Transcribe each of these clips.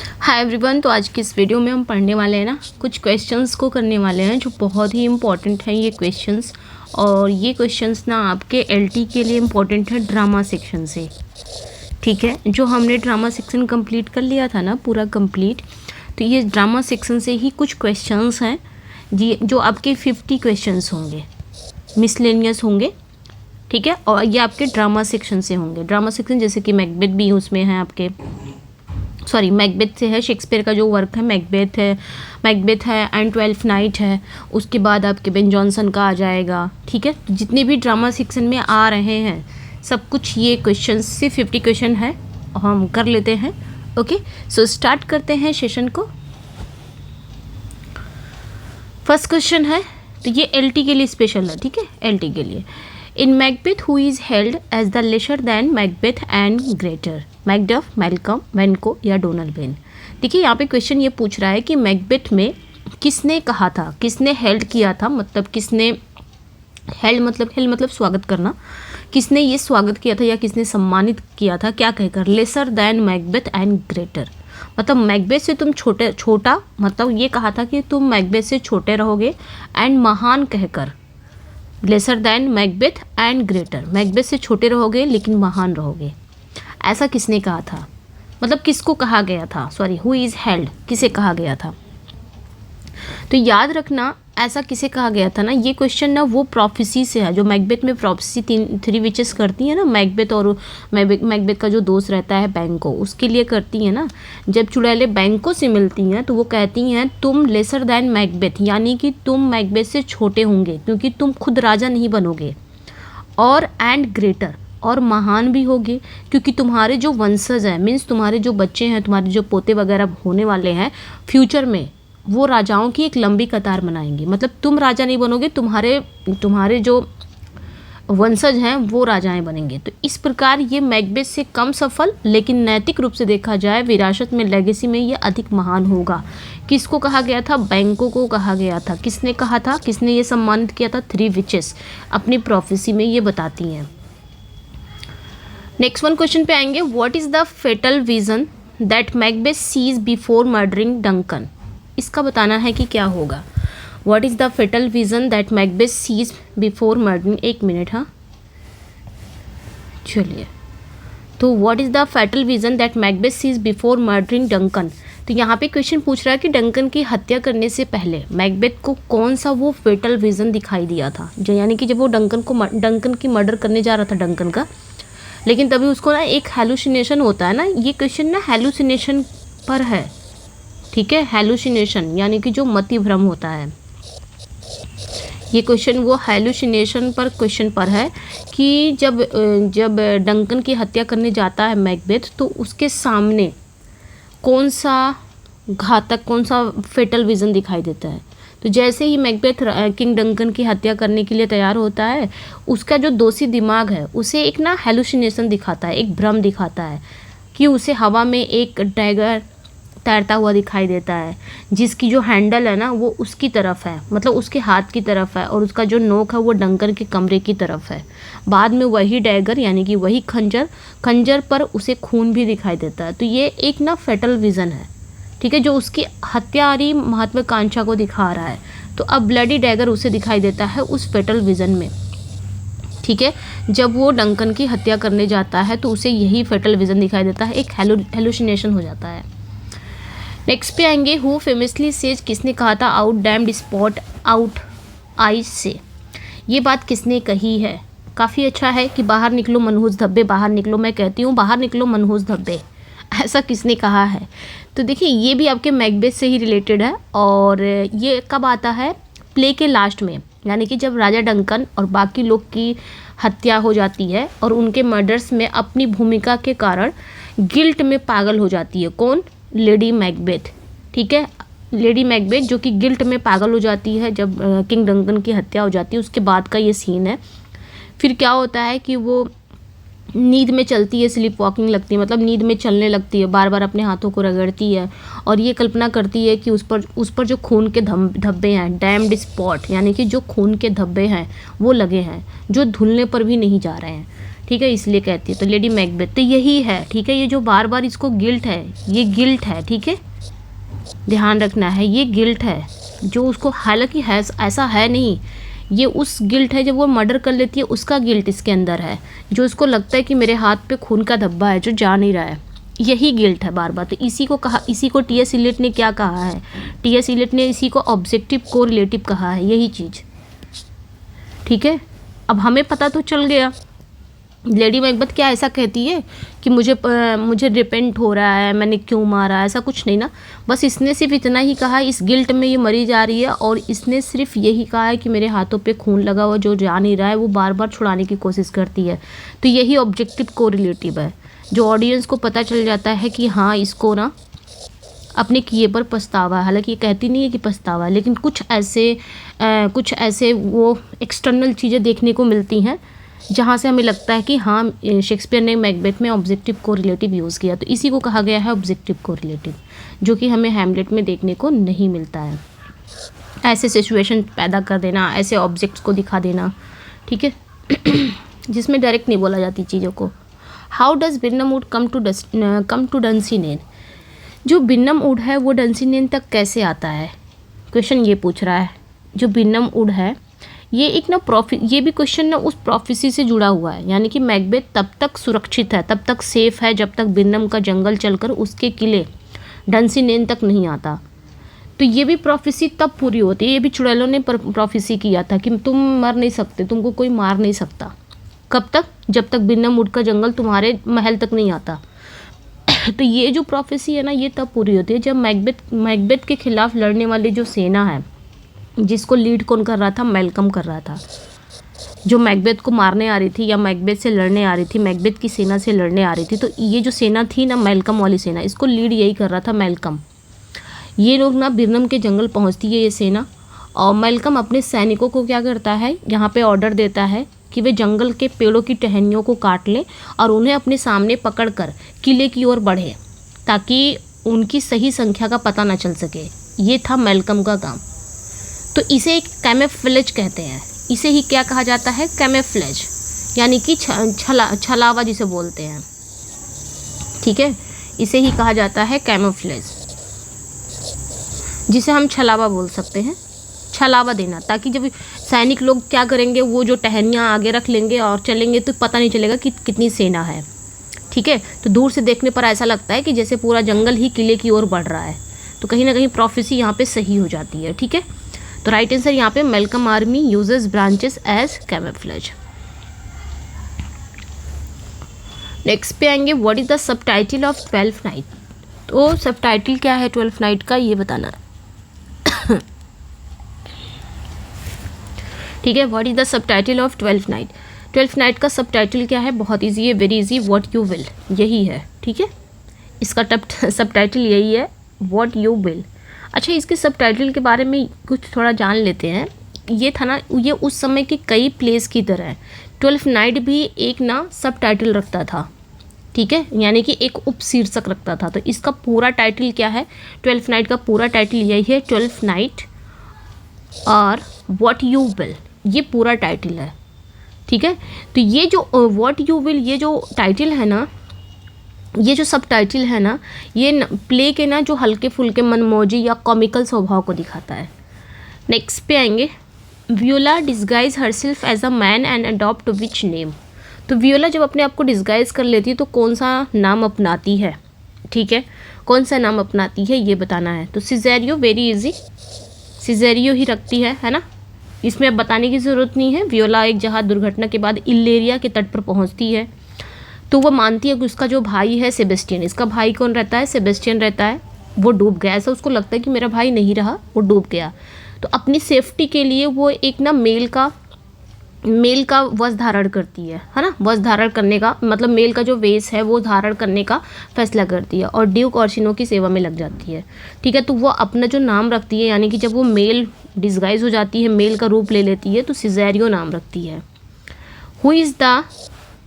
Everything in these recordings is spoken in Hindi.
Hi everyone. तो आज की इस वीडियो में हम पढ़ने वाले हैं ना कुछ क्वेश्चंस को करने वाले हैं जो बहुत ही इम्पॉर्टेंट हैं ये क्वेश्चंस। और ये क्वेश्चंस ना आपके एलटी के लिए इम्पॉर्टेंट है ड्रामा सेक्शन से। ठीक है, जो हमने ड्रामा सेक्शन कंप्लीट कर लिया था ना पूरा कंप्लीट, तो ये ड्रामा सेक्शन से ही कुछ क्वेश्चंस हैं जी जो आपके 50 क्वेश्चंस होंगे, मिसलेनियस होंगे। ठीक है, और ये आपके ड्रामा सेक्शन से होंगे। ड्रामा सेक्शन जैसे कि मैकबेथ भी उसमें है आपके, सॉरी मैकबेथ से है, शेक्सपियर का जो वर्क है मैकबेथ है एंड 12th नाइट है। उसके बाद आपके बेन जॉनसन का आ जाएगा। ठीक है, तो जितने भी ड्रामा सेक्शन में आ रहे हैं सब कुछ ये क्वेश्चन से 50 क्वेश्चन है हम कर लेते हैं। ओके, सो स्टार्ट करते हैं सेशन को। फर्स्ट क्वेश्चन है, तो ये एलटी के लिए स्पेशल है। ठीक है, एलटी के लिए। In Macbeth who is held as the lesser than Macbeth and greater, Macduff, Malcolm, Banquo या डोनाल्ड वेन। देखिए यहाँ पे क्वेश्चन ये पूछ रहा है कि मैकबेथ में किसने कहा था, किसने हेल्ड किया था, मतलब किसने हेल्ड मतलब स्वागत करना, किसने ये स्वागत किया था या किसने सम्मानित किया था, क्या कहकर, laser than Macbeth and greater. मतलब मैकबेथ से तुम छोटा मतलब ये कहा था कि तुम मैकबेथ से छोटे रहोगे, एंड महान कहकर, laser than Macbeth and greater, Macbeth से छोटे रहोगे लेकिन महान रहोगे। ऐसा किसने कहा था, मतलब किसको कहा गया था, सॉरी हु इज़ हेल्ड, किसे कहा गया था। तो याद रखना ऐसा किसे कहा गया था ना, ये क्वेश्चन ना वो प्रोफेसी से है जो मैकबेथ में प्रोफेसी 3 विचेस करती है ना, मैकबेथ और मैकबेथ का जो दोस्त रहता है बैंको, उसके लिए करती है ना। जब चुड़ैलें बैंको से मिलती हैं तो वो कहती हैं तुम लेसर दैन मैकबेथ, यानी कि तुम मैकबेथ से छोटे होंगे क्योंकि तुम खुद राजा नहीं बनोगे, और एंड ग्रेटर, और महान भी होगे क्योंकि तुम्हारे जो वंशज हैं, मीन्स तुम्हारे जो बच्चे हैं, तुम्हारे जो पोते वगैरह होने वाले हैं फ्यूचर में, वो राजाओं की एक लंबी कतार बनाएंगे। मतलब तुम राजा नहीं बनोगे, तुम्हारे जो वंशज हैं वो राजाएं बनेंगे। तो इस प्रकार ये मैकबेथ से कम सफल, लेकिन नैतिक रूप से देखा जाए विरासत में, लेगेसी में ये अधिक महान होगा। किसको कहा गया था, बैंको को कहा गया था। किसने कहा था, किसने ये सम्मानित किया था, 3 विचेस अपनी प्रोफेसी में ये बताती हैं। नेक्स्ट वन क्वेश्चन पे आएंगे, what is the fatal vision that Macbeth sees before murdering Duncan. इसका बताना है कि क्या होगा। What is the fatal vision that Macbeth sees before murdering, 1 minute, हाँ चलिए। तो what is the fatal vision that Macbeth sees before murdering Duncan. तो यहाँ पे क्वेश्चन पूछ रहा है कि डंकन की हत्या करने से पहले मैकबेथ को कौन सा वो फेटल विजन दिखाई दिया था, जो यानी कि जब वो डंकन की मर्डर करने जा रहा था डंकन का, लेकिन तभी उसको ना एक हेलुसिनेशन होता है ना। ये क्वेश्चन ना हेलुसिनेशन पर है। ठीक है, हेलुसिनेशन यानी कि जो मति भ्रम होता है, ये क्वेश्चन वो हेलुसिनेशन पर क्वेश्चन पर है कि जब डंकन की हत्या करने जाता है मैकबेथ, तो उसके सामने कौन सा घातक, कौन सा फेटल विजन दिखाई देता है। तो जैसे ही मैकबेथ किंग डंकन की हत्या करने के लिए तैयार होता है, उसका जो दोषी दिमाग है उसे एक ना हेलुसिनेशन दिखाता है, एक भ्रम दिखाता है कि उसे हवा में एक डैगर तैरता हुआ दिखाई देता है, जिसकी जो हैंडल है ना वो उसकी तरफ है, मतलब उसके हाथ की तरफ है, और उसका जो नोक है वो डंकन के कमरे की तरफ है। बाद में वही डैगर यानी कि वही खंजर पर उसे खून भी दिखाई देता है। तो ये एक ना फेटल विजन है, ठीक है, जो उसकी हत्यारी महत्वाकांक्षा को दिखा रहा है। तो अब ब्लडी डैगर उसे दिखाई देता है उस फेटल विजन में। ठीक है, जब वो डंकन की हत्या करने जाता है तो उसे यही फेटल विजन दिखाई देता है, एक हेलुसिनेशन हो जाता है। नेक्स्ट पे आएंगे, हु फेमसली सेज, किसने कहा था out damned spot out I say. ये बात किसने कही है, काफ़ी अच्छा है कि बाहर निकलो मनहूस धब्बे, बाहर निकलो, मैं कहती हूँ बाहर निकलो मनहूस धब्बे, ऐसा किसने कहा है। तो देखिए ये भी आपके मैकबेथ से ही रिलेटेड है, और ये कब आता है, प्ले के लास्ट में, यानी कि जब राजा डंकन और बाकी लोग की हत्या हो जाती है और उनके मर्डर्स में अपनी भूमिका के कारण गिल्ट में पागल हो जाती है। कौन, लेडी मैकबेथ। ठीक है, लेडी मैकबेथ जो कि गिल्ट में पागल हो जाती है जब किंग डंकन की हत्या हो जाती है, उसके बाद का ये सीन है। फिर क्या होता है कि वो नींद में चलती है, स्लीप वॉकिंग लगती है, मतलब नींद में चलने लगती है, बार बार अपने हाथों को रगड़ती है और ये कल्पना करती है कि उस पर जो खून के धब्बे हैं, डैम्ड स्पॉट यानी कि जो खून के धब्बे हैं वो लगे हैं, जो धुलने पर भी नहीं जा रहे हैं। ठीक है, इसलिए कहती है। तो लेडी मैकबेथ तो यही है, ठीक है। ये जो बार बार इसको गिल्ट है, ये गिल्ट है, ठीक है, ध्यान रखना है, ये गिल्ट है जो उसको, हालांकि है ऐसा है नहीं, ये उस गिल्ट है जब वो मर्डर कर लेती है उसका गिल्ट इसके अंदर है, जो उसको लगता है कि मेरे हाथ पे खून का धब्बा है जो जा नहीं रहा है, यही गिल्ट है बार बार। तो इसी को कहा, इसी को टी.एस. इलियट ने क्या कहा है, टी.एस. इलियट ने इसी को ऑब्जेक्टिव कोरिलेटिव कहा है, यही चीज़, ठीक है। अब हमें पता तो चल गया लेडी मैकबेथ क्या ऐसा कहती है कि मुझे रिपेंट हो रहा है, मैंने क्यों मारा, ऐसा कुछ नहीं ना। बस इसने सिर्फ इतना ही कहा, इस गिल्ट में ये मरी जा रही है और इसने सिर्फ यही कहा है कि मेरे हाथों पे खून लगा हुआ जो जा नहीं रहा है, वो बार बार छुड़ाने की कोशिश करती है। तो यही ऑब्जेक्टिव कोरिलेटिव है, जो ऑडियंस को पता चल जाता है कि हाँ इसको ना अपने किए पर पछतावा है। हालांकि ये कहती नहीं है कि पछतावा है, लेकिन कुछ ऐसे वो एक्सटर्नल चीज़ें देखने को मिलती हैं जहाँ से हमें लगता है कि हाँ शेक्सपियर ने मैकबेथ में ऑब्जेक्टिव कोरिलेटिव यूज़ किया। तो इसी को कहा गया है ऑब्जेक्टिव कोरिलेटिव, जो कि हमें हैमलेट में देखने को नहीं मिलता है। ऐसे सिचुएशन पैदा कर देना, ऐसे ऑब्जेक्ट्स को दिखा देना, ठीक है, जिसमें डायरेक्ट नहीं बोला जाती चीज़ों को। How does Birnam Wood come to Dunsinane, जो बिन्नम वुड है वो डंसिनेन तक कैसे आता है, क्वेश्चन ये पूछ रहा है। जो बिन्नम वुड है ये एक ना ये भी क्वेश्चन ना उस प्रोफेसी से जुड़ा हुआ है, यानी कि मैकबेथ तब तक सुरक्षित है, तब तक सेफ है जब तक बिन्नम का जंगल चलकर उसके किले डंसिनेन तक नहीं आता। तो ये भी प्रोफेसी तब पूरी होती है, ये भी चुड़ैलों ने प्रोफेसी किया था कि तुम मर नहीं सकते, तुमको कोई मार नहीं सकता। कब तक, जब तक बिन्नम वुड का जंगल तुम्हारे महल तक नहीं आता। तो ये जो प्रोफेसी है ना ये तब पूरी होती है जब मैकबेथ के खिलाफ लड़ने वाली जो सेना है, जिसको लीड कौन कर रहा था, मैल्कम कर रहा था, जो मैकबेथ को मारने आ रही थी या मैकबेथ से लड़ने आ रही थी, मैकबेथ की सेना से लड़ने आ रही थी। तो ये जो सेना थी ना, मैल्कम वाली सेना, इसको लीड यही कर रहा था मैल्कम। ये लोग ना बिर्नम के जंगल पहुंचती है ये सेना, और मैल्कम अपने सैनिकों को क्या करता है, यहाँ पे ऑर्डर देता है कि वे जंगल के पेड़ों की टहनियों को काट लें और उन्हें अपने सामने पकड़कर किले की ओर बढ़े, ताकि उनकी सही संख्या का पता न चल सके। ये था मैल्कम का काम। तो इसे एक कैमोफ्लेज कहते हैं, इसे ही क्या कहा जाता है, कैमोफ्लेज, यानी कि छलावा जिसे बोलते हैं, ठीक है, इसे ही कहा जाता है कैमोफ्लेज, जिसे हम छलावा बोल सकते हैं, छलावा देना, ताकि जब सैनिक लोग क्या करेंगे, वो जो टहनियाँ आगे रख लेंगे और चलेंगे तो पता नहीं चलेगा कि कितनी सेना है, ठीक है। तो दूर से देखने पर ऐसा लगता है कि जैसे पूरा जंगल ही किले की ओर बढ़ रहा है। तो कहीं ना कहीं प्रोफेसी यहाँ पे सही हो जाती है, ठीक है। तो राइट आंसर यहाँ पे Malcolm army uses branches as camouflage. Next पे आएंगे, what is the subtitle of 12th night. तो सबटाइटल क्या है 12th नाइट का, ये बताना है, ठीक है। What is the subtitle of 12th night. 12th night का सबटाइटल क्या है, बहुत ईजी है, very easy, what you will, यही है, ठीक है। इसका सबटाइटल यही है, व्हाट यू विल। अच्छा, इसके सबटाइटल के बारे में कुछ थोड़ा जान लेते हैं। ये था ना, ये उस समय के कई प्लेस की तरह है। 12th नाइट भी एक ना सबटाइटल रखता था, ठीक है, यानी कि एक उपशीर्षक रखता था। तो इसका पूरा टाइटल क्या है, 12th नाइट का पूरा टाइटल यही है, 12th नाइट और व्हाट यू विल, ये पूरा टाइटल है, ठीक है। तो ये जो व्हाट यू विल, ये जो टाइटल है ना, ये जो सब टाइटल है ना, ये प्ले के ना जो हल्के फुल्के मनमौजी या कॉमिकल स्वभाव को दिखाता है। नेक्स्ट पे आएंगे, Viola disguise herself as a man and adopt which name. तो वियोला जब अपने आप को डिस्गाइज कर लेती है तो कौन सा नाम अपनाती है, ठीक है, कौन सा नाम अपनाती है ये बताना है। तो सिजेरियो, वेरी इजी, सिजेरियो ही रखती है ना, इसमें अब बताने की ज़रूरत नहीं है। वियोला एक जहाज़ दुर्घटना के बाद इलेरिया के तट पर पहुंचती है, तो वो मानती है कि उसका जो भाई है सेबेस्टियन, इसका भाई कौन रहता है, सेबेस्टियन रहता है, वो डूब गया। ऐसा उसको लगता है कि मेरा भाई नहीं रहा, वो डूब गया। तो अपनी सेफ्टी के लिए वो एक ना मेल का वस्त्र धारण करती है ना, वस्त्र धारण करने का मतलब मेल का जो वेश है वो धारण करने का फैसला करती है और ड्यूक ऑर्सिनो की सेवा में लग जाती है, ठीक है। तो वो अपना जो नाम रखती है, यानी कि जब वो मेल डिस्गाइज हो जाती है, मेल का रूप ले लेती है, तो सिजेरियो नाम रखती है। Who is the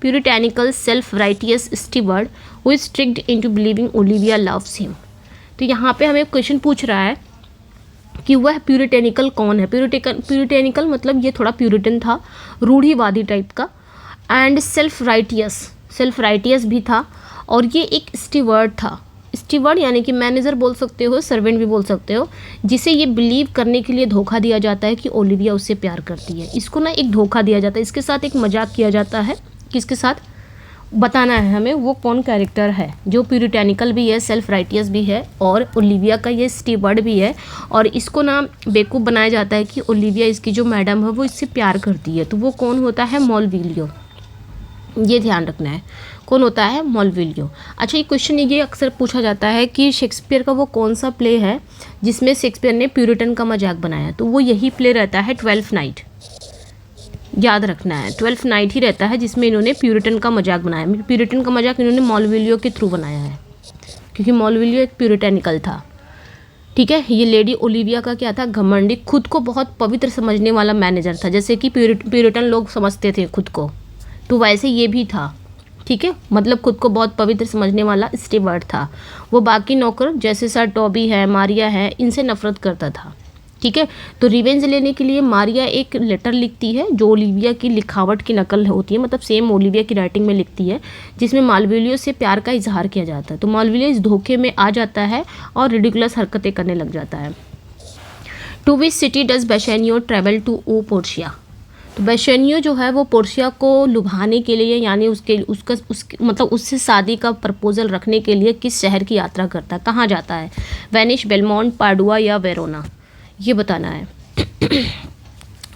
puritanical self-righteous steward who is tricked into believing Olivia loves him। तो यहाँ पे हमें क्वेश्चन पूछ रहा है कि वह प्यूरिटेनिकल कौन है। प्यूरिटेनिकल मतलब ये थोड़ा प्यूरिटन था, रूढ़िवादी टाइप का, एंड सेल्फ राइटियस भी था, और ये एक स्टीवर्ड था। स्टीवर्ड यानी कि मैनेजर बोल सकते हो, सर्वेंट भी बोल सकते हो, जिसे ये बिलीव करने के लिए धोखा दिया जाता है कि ओलिविया उससे प्यार करती है। इसको ना एक धोखा दिया जाता है, इसके साथ एक मजाक किया जाता है। किसके साथ बताना है हमें, वो कौन कैरेक्टर है जो प्यूरिटेनिकल भी है, सेल्फ राइटियस भी है, और ओलिविया का ये स्टीवर्ड भी है। और इसको ना बेवकूफ़ बनाया जाता है कि ओलिविया, इसकी जो मैडम है, वो इससे प्यार करती है। तो वो कौन होता है? मॉलविलियो। ये ध्यान रखना है, कौन होता है? मॉलविलियो। अच्छा, ये क्वेश्चन ये अक्सर पूछा जाता है कि शेक्सपियर का वो कौन सा प्ले है जिसमें शेक्सपियर ने प्यूरिटन का मजाक बनाया? तो वो यही प्ले रहता है, 12th नाइट। याद रखना है, 12th नाइट ही रहता है जिसमें इन्होंने प्यूरिटन का मजाक बनाया। प्यूरिटन का मजाक इन्होंने मॉलविलियो के थ्रू बनाया है, क्योंकि मॉलविलियो एक प्यूरिटेनिकल था। ठीक है, ये लेडी ओलिविया का क्या था? घमंडी, खुद को बहुत पवित्र समझने वाला मैनेजर था, जैसे कि प्यूरिटन लोग समझते थे खुद को, तो वैसे ये भी था। ठीक है, मतलब खुद को बहुत पवित्र समझने वाला स्टीवर्ड था। वो बाकी नौकर जैसे सर टॉबी है, मारिया है, इनसे नफरत करता था। ठीक है, तो रिवेंज लेने के लिए मारिया एक लेटर लिखती है जो ओलिविया की लिखावट की नकल होती है, मतलब सेम ओलिविया की राइटिंग में लिखती है, जिसमें मॉलविलियो से प्यार का इजहार किया जाता है। तो मॉलविलियो इस धोखे में आ जाता है और रिडिकुलस हरकतें करने लग जाता है। To which city does Bassanio travel to woo Portia? तो बेसेनियो जो है वो पोर्शिया को लुभाने के लिए, यानी मतलब उससे शादी का प्रपोजल रखने के लिए किस शहर की यात्रा करता है, कहाँ जाता है? वेनिस, बेलमोंट, पाडुआ या वेरोना? ये बताना है।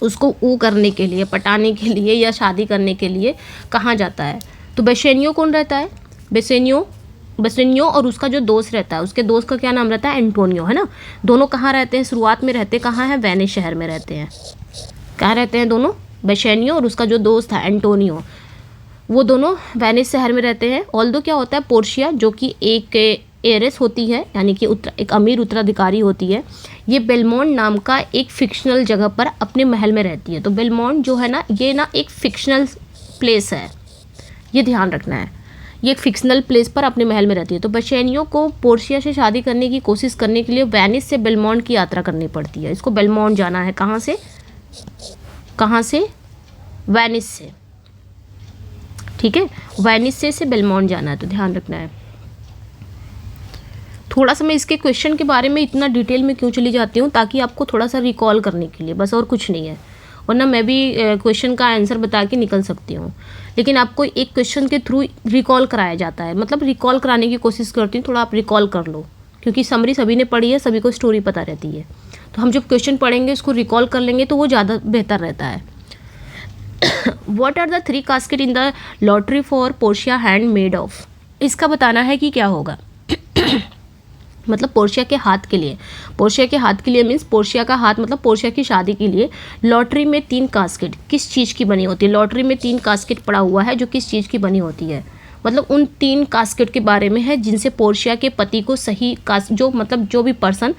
उसको ऊ करने के लिए, पटाने के लिए या शादी करने के लिए कहाँ जाता है? तो बेसेनियो कौन रहता है? बेसेनियो और उसका जो दोस्त रहता है, उसके दोस्त का क्या नाम रहता है? एंटोनियो, है ना। दोनों कहाँ रहते हैं? शुरुआत में रहते कहाँ हैं? वेनिस शहर में रहते हैं। कहाँ रहते हैं दोनों? बेसेनियो और उसका जो दोस्त है एंटोनियो, वो दोनों वेनिस शहर में रहते हैं। ऑल्दो क्या होता है? पोर्शिया, जो कि एक एरेस होती है, यानी कि एक अमीर उत्तराधिकारी होती है, ये बेलमोंट नाम का एक फिक्शनल जगह पर अपने महल में रहती है। तो बेलमोंट जो है ना, ये ना एक फिक्शनल प्लेस है, ये ध्यान रखना है। ये एक फिक्शनल प्लेस पर अपने महल में रहती है। तो बेसेनियो को पोर्शिया से शादी करने की कोशिश करने के लिए वेनिस से बेलमोंट की यात्रा करनी पड़ती है। इसको बेलमोंट जाना है, कहाँ से? कहाँ से? वेनिस से। ठीक है, वेनिस से बेलमोंट जाना है, तो ध्यान रखना है। थोड़ा सा मैं इसके क्वेश्चन के बारे में इतना डिटेल में क्यों चली जाती हूँ, ताकि आपको थोड़ा सा रिकॉल करने के लिए, बस, और कुछ नहीं है। वरना मैं भी क्वेश्चन का आंसर बता के निकल सकती हूँ, लेकिन आपको एक क्वेश्चन के थ्रू रिकॉल कराया जाता है, मतलब रिकॉल कराने की कोशिश करती हूँ, थोड़ा आप रिकॉल कर लो, क्योंकि समरी सभी ने पढ़ी है, सभी को स्टोरी पता रहती है। तो हम जब क्वेश्चन पढ़ेंगे उसको रिकॉल कर लेंगे तो वो ज़्यादा बेहतर रहता है। What are the 3 casket in the lottery for Portia hand made of? इसका बताना है कि क्या होगा। मतलब पोर्शिया के हाथ के लिए, पोर्शिया के हाथ के लिए मीन्स पोर्शिया का हाथ, मतलब पोर्शिया की शादी के लिए लॉटरी में 3 कास्केट किस चीज़ की बनी होती है? लॉटरी में 3 कास्केट पड़ा हुआ है जो किस चीज़ की बनी होती है? मतलब उन 3 कास्केट के बारे में है जिनसे पोर्शिया के पति को सही जो भी पर्सन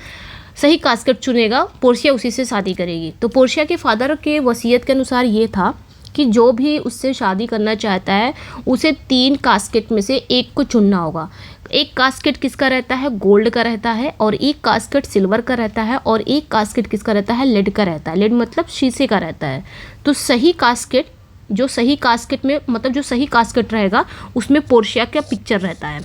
सही कास्केट चुनेगा, पोर्शिया उसी से शादी करेगी। तो पोर्शिया के फादर के वसीयत के अनुसार ये था कि जो भी उससे शादी करना चाहता है उसे 3 कास्केट में से एक को चुनना होगा। एक कास्केट किसका रहता है? गोल्ड का रहता है, और एक कास्केट सिल्वर का रहता है, और एक कास्केट किसका रहता है? लेड का रहता है। लेड मतलब शीशे का रहता है। तो सही कास्केट जो सही कास्केट रहेगा उसमें पोर्शिया का पिक्चर रहता है।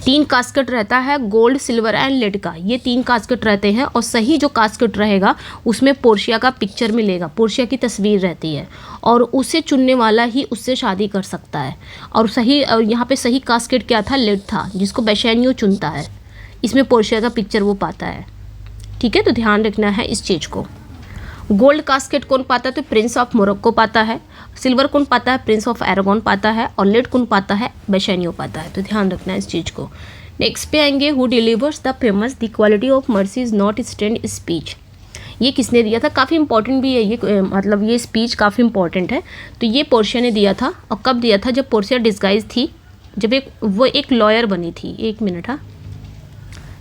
3 कास्केट रहता है, गोल्ड, सिल्वर एंड लेड का, ये 3 कास्केट रहते हैं, और सही जो कास्केट रहेगा उसमें पोर्शिया का पिक्चर मिलेगा, पोर्शिया की तस्वीर रहती है, और उसे चुनने वाला ही उससे शादी कर सकता है। और यहाँ पे सही कास्केट क्या था? लेड था, जिसको बेसेनियो चुनता है। इसमें पोर्शिया का पिक्चर वो पाता है। ठीक है, तो ध्यान रखना है इस चीज़ को। गोल्ड कास्केट कौन पाता है? तो प्रिंस ऑफ मोरक्को पाता है। सिल्वर कौन पाता है? प्रिंस ऑफ एरागोन पाता है। और लेड कौन पाता है? बेसेनियो पाता है। तो ध्यान रखना है इस चीज़ को। नेक्स्ट पे आएंगे, who delivers the famous the quality of mercy is not stand speech? ये किसने दिया था? काफ़ी इंपॉर्टेंट भी है ये, मतलब ये स्पीच काफ़ी इंपॉर्टेंट है। तो ये पोर्शिया ने दिया था, और कब दिया था? जब पोर्शिया डिस्गाइज थी, जब वो एक लॉयर बनी थी। एक मिनट, हाँ,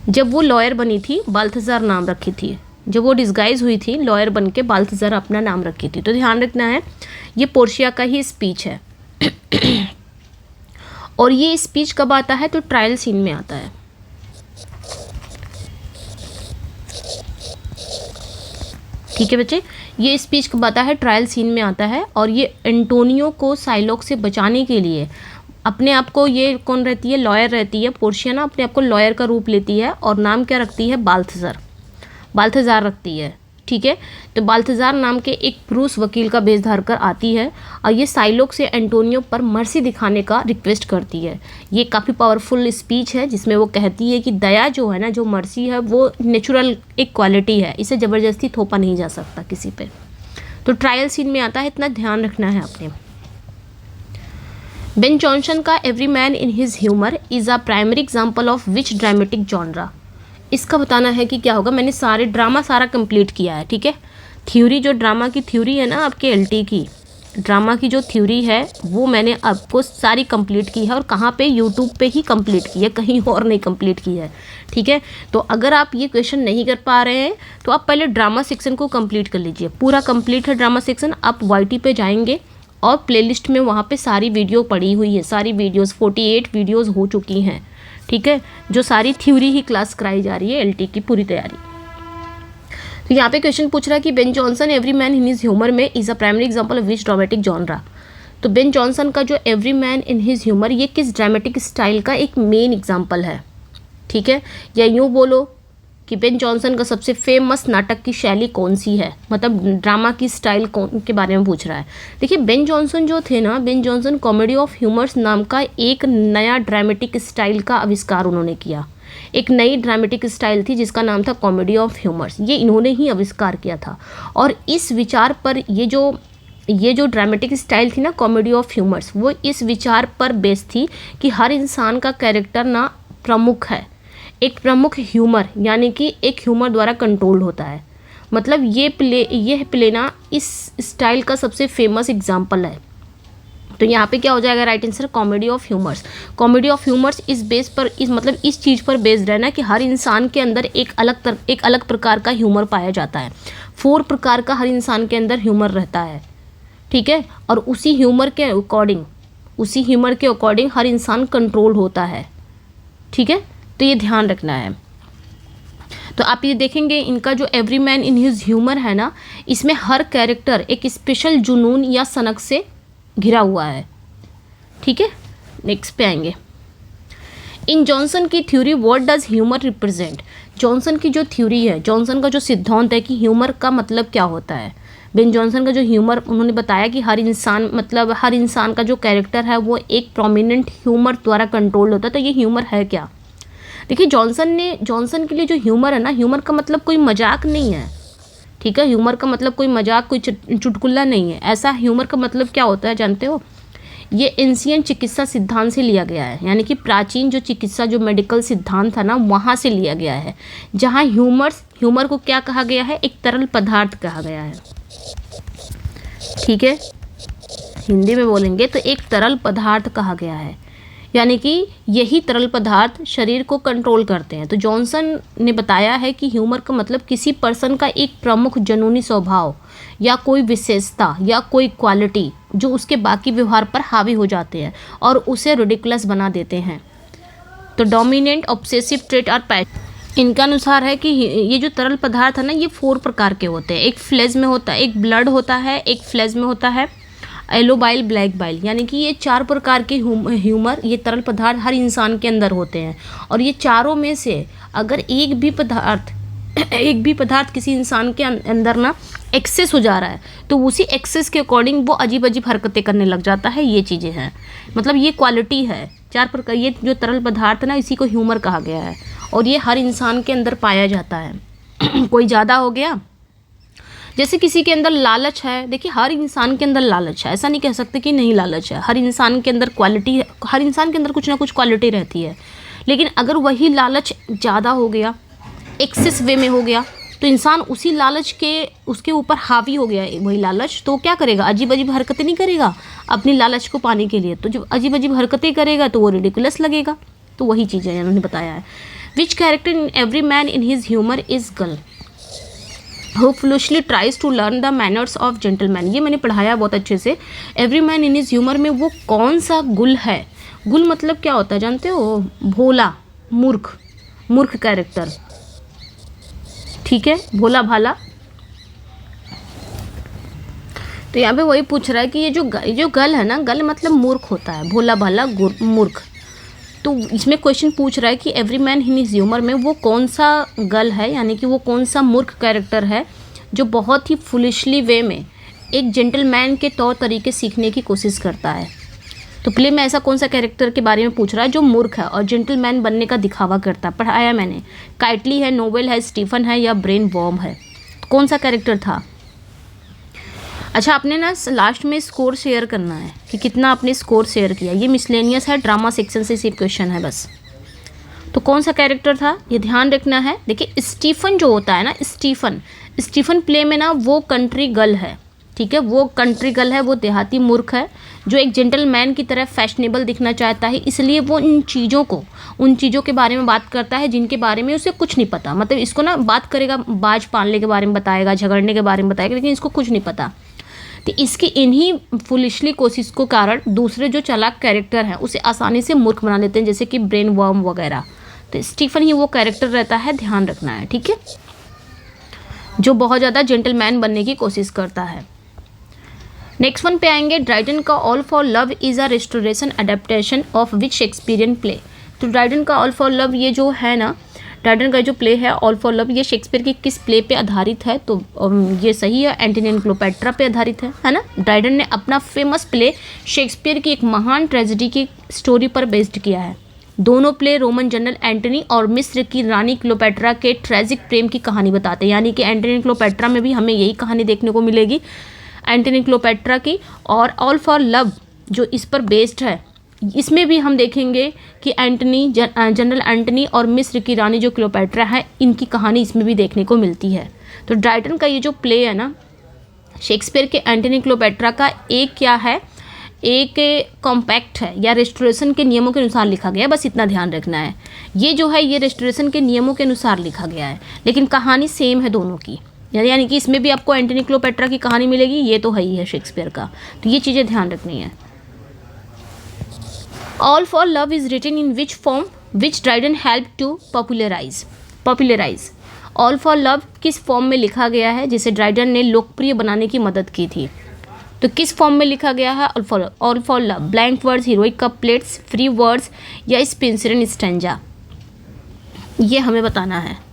जब वो लॉयर बनी थी, बाल्थाजार नाम रखी थी। जब वो डिस्गाइज हुई थी लॉयर बन के, बाल्थाजार अपना नाम रखी थी। तो ध्यान रखना है ये पोर्शिया का ही स्पीच है। और ये स्पीच कब आता है? तो ट्रायल सीन में आता है। ठीक है बच्चे, ये स्पीच कब आता है, ट्रायल सीन में आता है। और ये एंटोनियो को साइलॉक से बचाने के लिए अपने आप को, ये कौन रहती है, लॉयर रहती है पोर्शिया ना, अपने आप को लॉयर का रूप लेती है और नाम क्या रखती है, बाल्थजार रखती है। ठीक है, तो बाल्थजार नाम के एक प्रूस वकील का भेष धार कर आती है और ये साइलॉक से एंटोनियो पर मर्सी दिखाने का रिक्वेस्ट करती है। ये काफ़ी पावरफुल स्पीच है जिसमें वो कहती है कि दया जो है ना, जो मर्सी है, वो नेचुरल एक क्वालिटी है, इसे ज़बरदस्ती थोपा नहीं जा सकता किसी पे। तो ट्रायल सीन में आता है, इतना ध्यान रखना है आपने। बेन जॉनसन का every Man in His humour is a primary example of which dramatic genre. इसका बताना है कि क्या होगा। मैंने ड्रामा सारा कंप्लीट किया है। ठीक है, थ्योरी, जो ड्रामा की थ्योरी है ना आपके एलटी की, ड्रामा की जो थ्योरी है वो मैंने आपको सारी कंप्लीट की है। और कहाँ पे, यूट्यूब पे ही कंप्लीट की है, कहीं और नहीं कंप्लीट की है। ठीक है, तो अगर आप ये क्वेश्चन नहीं कर पा रहे हैं तो आप पहले ड्रामा सेक्शन को कंप्लीट कर लीजिए। पूरा कंप्लीट है ड्रामा सेक्शन। आप YT पे जाएंगे और प्लेलिस्ट में वहाँ पे सारी वीडियो पड़ी हुई है, सारी वीडियोस 48 वीडियोस हो चुकी हैं। ठीक है, जो सारी थ्योरी ही क्लास कराई जा रही है, LT की पूरी तैयारी। तो यहाँ पे क्वेश्चन पूछ रहा है कि Ben Jonson Every Man in His Humour में is a primary example of which dramatic genre. तो बेन जॉनसन का जो Every Man in His Humour, ये किस ड्रामेटिक स्टाइल का एक मेन एग्जाम्पल है। ठीक है, या यूँ बोलो कि बेन जॉनसन का सबसे फेमस नाटक की शैली कौन सी है, मतलब ड्रामा की स्टाइल कौन के बारे में पूछ रहा है। देखिए, बेन जॉनसन जो थे ना, Ben Jonson comedy of humours नाम का एक नया ड्रामेटिक स्टाइल का आविष्कार उन्होंने किया। एक नई ड्रामेटिक स्टाइल थी जिसका नाम था कॉमेडी ऑफ ह्यूमर्स, ये इन्होंने ही आविष्कार किया था। और इस विचार पर ये जो ड्रामेटिक स्टाइल थी ना कॉमेडी ऑफ ह्यूमर्स, वो इस विचार पर बेस थी कि हर इंसान का कैरेक्टर ना प्रमुख है, एक प्रमुख ह्यूमर, यानी कि एक ह्यूमर द्वारा कंट्रोल होता है। मतलब ये प्ले ना इस स्टाइल का सबसे फेमस एग्जाम्पल है। तो यहाँ पे क्या हो जाएगा, right answer comedy of humours. Comedy of humours इस बेस पर, इस चीज़ पर बेस्ड है ना कि हर इंसान के अंदर एक अलग प्रकार का ह्यूमर पाया जाता है। 4 प्रकार का हर इंसान के अंदर ह्यूमर रहता है। ठीक है, और उसी ह्यूमर के अकॉर्डिंग हर इंसान कंट्रोल होता है। ठीक है, तो ये ध्यान रखना है। तो आप ये देखेंगे इनका जो Every Man in His humour है ना, इसमें हर कैरेक्टर एक स्पेशल जुनून या सनक से घिरा हुआ है। ठीक है, नेक्स्ट पे आएंगे। इन जॉनसन की theory what does humour represent. Johnson की जो थ्योरी है, जॉनसन का जो सिद्धांत है कि ह्यूमर का मतलब क्या होता है। बेन जॉनसन का जो ह्यूमर, उन्होंने बताया कि हर इंसान का जो कैरेक्टर है वो एक प्रोमिनेंट ह्यूमर द्वारा कंट्रोल होता है। तो ये ह्यूमर है क्या। देखिए, जॉनसन के लिए जो ह्यूमर है ना, ह्यूमर का मतलब कोई मजाक नहीं है। ठीक है, ह्यूमर का मतलब कोई मजाक, कोई चुटकुला नहीं है। ऐसा ह्यूमर का मतलब क्या होता है जानते हो, ये एंशिएंट चिकित्सा सिद्धांत से लिया गया है, यानी कि प्राचीन जो चिकित्सा, जो मेडिकल सिद्धांत था ना, वहाँ से लिया गया है। जहाँ ह्यूमर को क्या कहा गया है, एक तरल पदार्थ कहा गया है। ठीक है, हिंदी में बोलेंगे तो एक तरल पदार्थ कहा गया है, यानी कि यही तरल पदार्थ शरीर को कंट्रोल करते हैं। तो जॉनसन ने बताया है कि ह्यूमर का मतलब किसी पर्सन का एक प्रमुख जुनूनी स्वभाव या कोई विशेषता या कोई क्वालिटी जो उसके बाकी व्यवहार पर हावी हो जाते हैं और उसे रिडिकुलस बना देते हैं। तो डोमिनेंट, ऑब्सेसिव ट्रेट और पैशन, इनका अनुसार है कि ये जो तरल पदार्थ है ना, ये 4 प्रकार के होते हैं। एक फ्लेज में होता है, एक ब्लड होता है, एक फ्लेज में होता है येलो बाइल, ब्लैक बाइल, यानी कि ये 4 प्रकार के ह्यूमर, ये तरल पदार्थ हर इंसान के अंदर होते हैं। और ये चारों में से अगर एक भी पदार्थ किसी इंसान के अंदर ना एक्सेस हो जा रहा है तो उसी एक्सेस के अकॉर्डिंग वो अजीब अजीब हरकतें करने लग जाता है। ये चीज़ें हैं, मतलब ये क्वालिटी है 4 प्रकार। ये जो तरल पदार्थ ना, इसी को ह्यूमर कहा गया है और ये हर इंसान के अंदर पाया जाता है। कोई ज़्यादा हो गया, जैसे किसी के अंदर लालच है। देखिए, हर इंसान के अंदर लालच है, ऐसा नहीं कह सकते कि नहीं लालच है। हर इंसान के अंदर क्वालिटी, हर इंसान के अंदर कुछ ना कुछ क्वालिटी रहती है। लेकिन अगर वही लालच ज़्यादा हो गया, एक्सेस वे में हो गया, तो इंसान उसी लालच के उसके ऊपर हावी हो गया वही लालच, तो क्या करेगा, अजीब अजीब हरकतें नहीं करेगा अपनी लालच को पाने के लिए। तो जब अजीब अजीब हरकतें करेगा तो वो रिडिकुलस लगेगा। तो वही चीज़ है उन्होंने बताया है। Which character in Every Man in His Humour is girl who foolishly tries to learn the manners of gentleman. ये मैंने पढ़ाया बहुत अच्छे से। Every Man in His Humour में वो कौन सा गुल है। गुल मतलब क्या होता है जानते हो, भोला, मूर्ख कैरेक्टर। ठीक है, भोला भाला तो यहाँ पे वही पूछ रहा है कि ये जो गल है ना, गल मतलब मूर्ख होता है, भोला भाला मूर्ख। तो इसमें क्वेश्चन पूछ रहा है कि every Man in His Humour में वो कौन सा गल है, यानी कि वो कौन सा मूर्ख कैरेक्टर है जो बहुत ही फुलिशली वे में एक जेंटलमैन के तौर तरीके सीखने की कोशिश करता है। तो प्ले में ऐसा कौन सा कैरेक्टर के बारे में पूछ रहा है जो मूर्ख है और जेंटलमैन बनने का दिखावा करता है। पढ़ाया मैंने, काइटली है, नोवेल है, स्टीफन है या ब्रेन वॉर्म है। तो कौन सा कैरेक्टर था? अच्छा, आपने ना लास्ट में स्कोर शेयर करना है कि कितना आपने स्कोर शेयर किया। ये मिसलेनियस है, ड्रामा सेक्शन से सिर्फ क्वेश्चन है बस। तो कौन सा कैरेक्टर था ये ध्यान रखना है। देखिए स्टीफन जो होता है ना, स्टीफन प्ले में ना वो कंट्री गर्ल है, ठीक है, वो कंट्री गर्ल है, वो देहाती मूर्ख है जो एक जेंटलमैन की तरह फैशनेबल दिखना चाहता है। इसलिए वो उन चीज़ों के बारे में बात करता है जिनके बारे में उसे कुछ नहीं पता। मतलब इसको ना बात करेगा, बाज पालने के बारे में बताएगा, झगड़ने के बारे में बताएगा, लेकिन इसको कुछ नहीं पता। तो इसकी इन्हीं फुलिशली कोशिश को कारण दूसरे जो चालाक कैरेक्टर हैं उसे आसानी से मूर्ख बना लेते हैं, जैसे कि ब्रेन वर्म वगैरह। तो स्टीफन ही वो कैरेक्टर रहता है, ध्यान रखना है, ठीक है, जो बहुत ज़्यादा जेंटलमैन बनने की कोशिश करता है। नेक्स्ट वन पे आएंगे, ड्राइडन का all for love is a restoration adaptation of which Shakespearean play. तो ड्राइडन का ऑल फॉर लव ये जो है ना, ड्राइडन का जो प्ले है ऑल फॉर लव, ये शेक्सपियर की किस प्ले पे आधारित है? तो ये सही है, एंटोनी एंड क्लियोपेट्रा पे आधारित है ना। ड्राइडन ने अपना फेमस प्ले शेक्सपियर की एक महान ट्रेजेडी की स्टोरी पर बेस्ड किया है। दोनों प्ले रोमन जनरल एंटनी और मिस्र की रानी क्लियोपेट्रा के ट्रेजिक प्रेम की कहानी बताते हैं। यानी कि एंटनी एंड क्लियोपेट्रा में भी हमें यही कहानी देखने को मिलेगी, एंटनी क्लियोपेट्रा की। और ऑल फॉर लव जो इस पर बेस्ड है, इसमें भी हम देखेंगे कि जनरल एंटनी और मिस्र की रानी जो क्लियोपेट्रा है, इनकी कहानी इसमें भी देखने को मिलती है। तो ड्राइडन का ये जो प्ले है ना, शेक्सपियर के एंटनी क्लियोपेट्रा का एक क्या है, एक कॉम्पैक्ट है या रेस्टोरेशन के नियमों के अनुसार लिखा गया है, बस इतना ध्यान रखना है। ये जो है ये रेस्टोरेशन के नियमों के अनुसार लिखा गया है, लेकिन कहानी सेम है दोनों की। यानी कि इसमें भी आपको एंटनी क्लियोपेट्रा की कहानी मिलेगी, ये तो है ही है शेक्सपियर का। तो ये चीज़ें ध्यान रखनी है। All for love is written in which form which Dryden help to popularize. All for love किस फॉर्म में लिखा गया है जिसे ड्राइडन ने लोकप्रिय बनाने की मदद की थी? तो किस फॉर्म में लिखा गया है all for love? Blank words, heroic couplets, free words या स्पेंसरन स्टैंजा? ये हमें बताना है।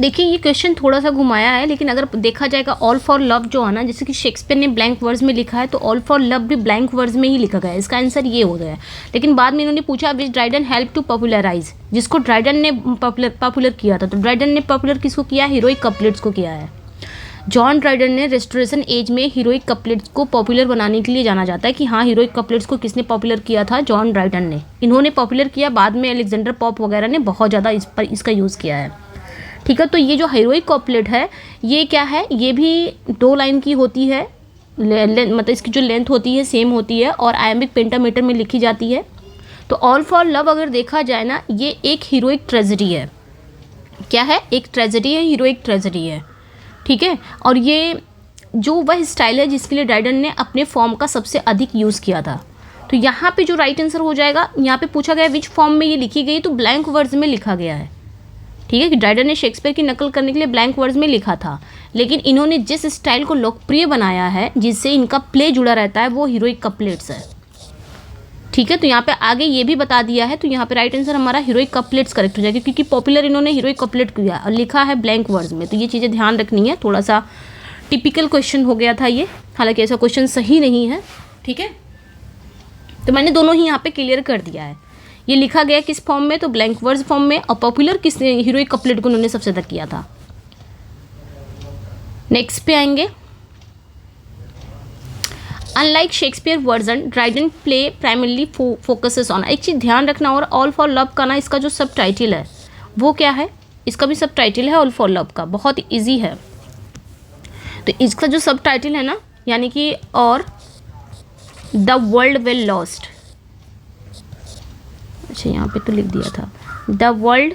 देखिए ये क्वेश्चन थोड़ा सा घुमाया है, लेकिन अगर देखा जाएगा ऑल फॉर लव जो है ना, जैसे कि शेक्सपियर ने ब्लैंक वर्ड्स में लिखा है, तो ऑल फॉर लव भी ब्लैंक वर्ड्स में ही लिखा गया है। इसका आंसर ये हो गया है। लेकिन बाद में इन्होंने पूछा विच ड्राइडन हेल्प टू पॉपुलराइज, जिसको ड्राइडन ने पॉपुलर किया था। तो ड्राइडन ने पॉपुलर किसको किया? हीरोइक कपलेट्स को किया है। जॉन ड्राइडन ने रेस्टोरेशन एज में हीरोइक कपलेट्स को पॉपुलर बनाने के लिए जाना जाता है कि हाँ, हीरोइक कपलेट्स को किसने पॉपुलर किया था? जॉन ड्राइडन ने। इन्होंने पॉपुलर किया, बाद में अलेक्जेंडर पॉप वगैरह ने बहुत ज़्यादा इस पर इसका यूज़ किया है, ठीक है। तो ये जो हीरोइक कपलेट है ये क्या है? ये भी 2 लाइन की होती है, मतलब इसकी जो लेंथ होती है सेम होती है और आयमिक पेंटामीटर में लिखी जाती है। तो ऑल फॉर लव अगर देखा जाए ना, ये एक हीरोइक ट्रेजेडी है। क्या है? एक ट्रेजेडी है, हीरोइक ट्रेजेडी है, ठीक है। और ये जो वह स्टाइल है जिसके लिए ड्राइडन ने अपने फॉर्म का सबसे अधिक यूज़ किया था। तो यहाँ पे जो राइट आंसर हो जाएगा, यहाँ पे पूछा गया विच फॉर्म में ये लिखी गई, तो ब्लैंक वर्ड्स में लिखा गया है, ठीक है। कि ड्राइडन ने शेक्सपियर की नकल करने के लिए ब्लैंक वर्ड्स में लिखा था, लेकिन इन्होंने जिस स्टाइल को लोकप्रिय बनाया है, जिससे इनका प्ले जुड़ा रहता है, वो हीरोइक कपलेट्स है, ठीक है। तो यहाँ पे आगे ये भी बता दिया है, तो यहाँ पे राइट आंसर हमारा हीरोइक कपलेट्स करेक्ट हो जाएगा, क्योंकि पॉपुलर इन्होंने हीरोइक कपलेट किया और लिखा है ब्लैंक वर्ड्स में। तो ये चीज़ें ध्यान रखनी है। थोड़ा सा टिपिकल क्वेश्चन हो गया था ये, हालांकि ऐसा क्वेश्चन सही नहीं है, ठीक है। तो मैंने दोनों ही यहाँ पे क्लियर कर दिया है। ये लिखा गया किस फॉर्म में? तो ब्लैंक वर्ड्स फॉर्म में। और पॉपुलर किस हीरोइक कपलेट को उन्होंने सबसे ज़्यादा किया था। नेक्स्ट पे आएंगे, unlike Shakespeare version Dryden play primarily focuses on. एक चीज़ ध्यान रखना, और ऑल फॉर लव का ना इसका जो सब टाइटल है वो क्या है? इसका भी सब टाइटल है ऑल फॉर लव का, बहुत ईजी है। तो इसका जो सब टाइटल है ना, यानी कि और द वर्ल्ड वेल लॉस्ट, अच्छा यहाँ पे तो लिख दिया था द वर्ल्ड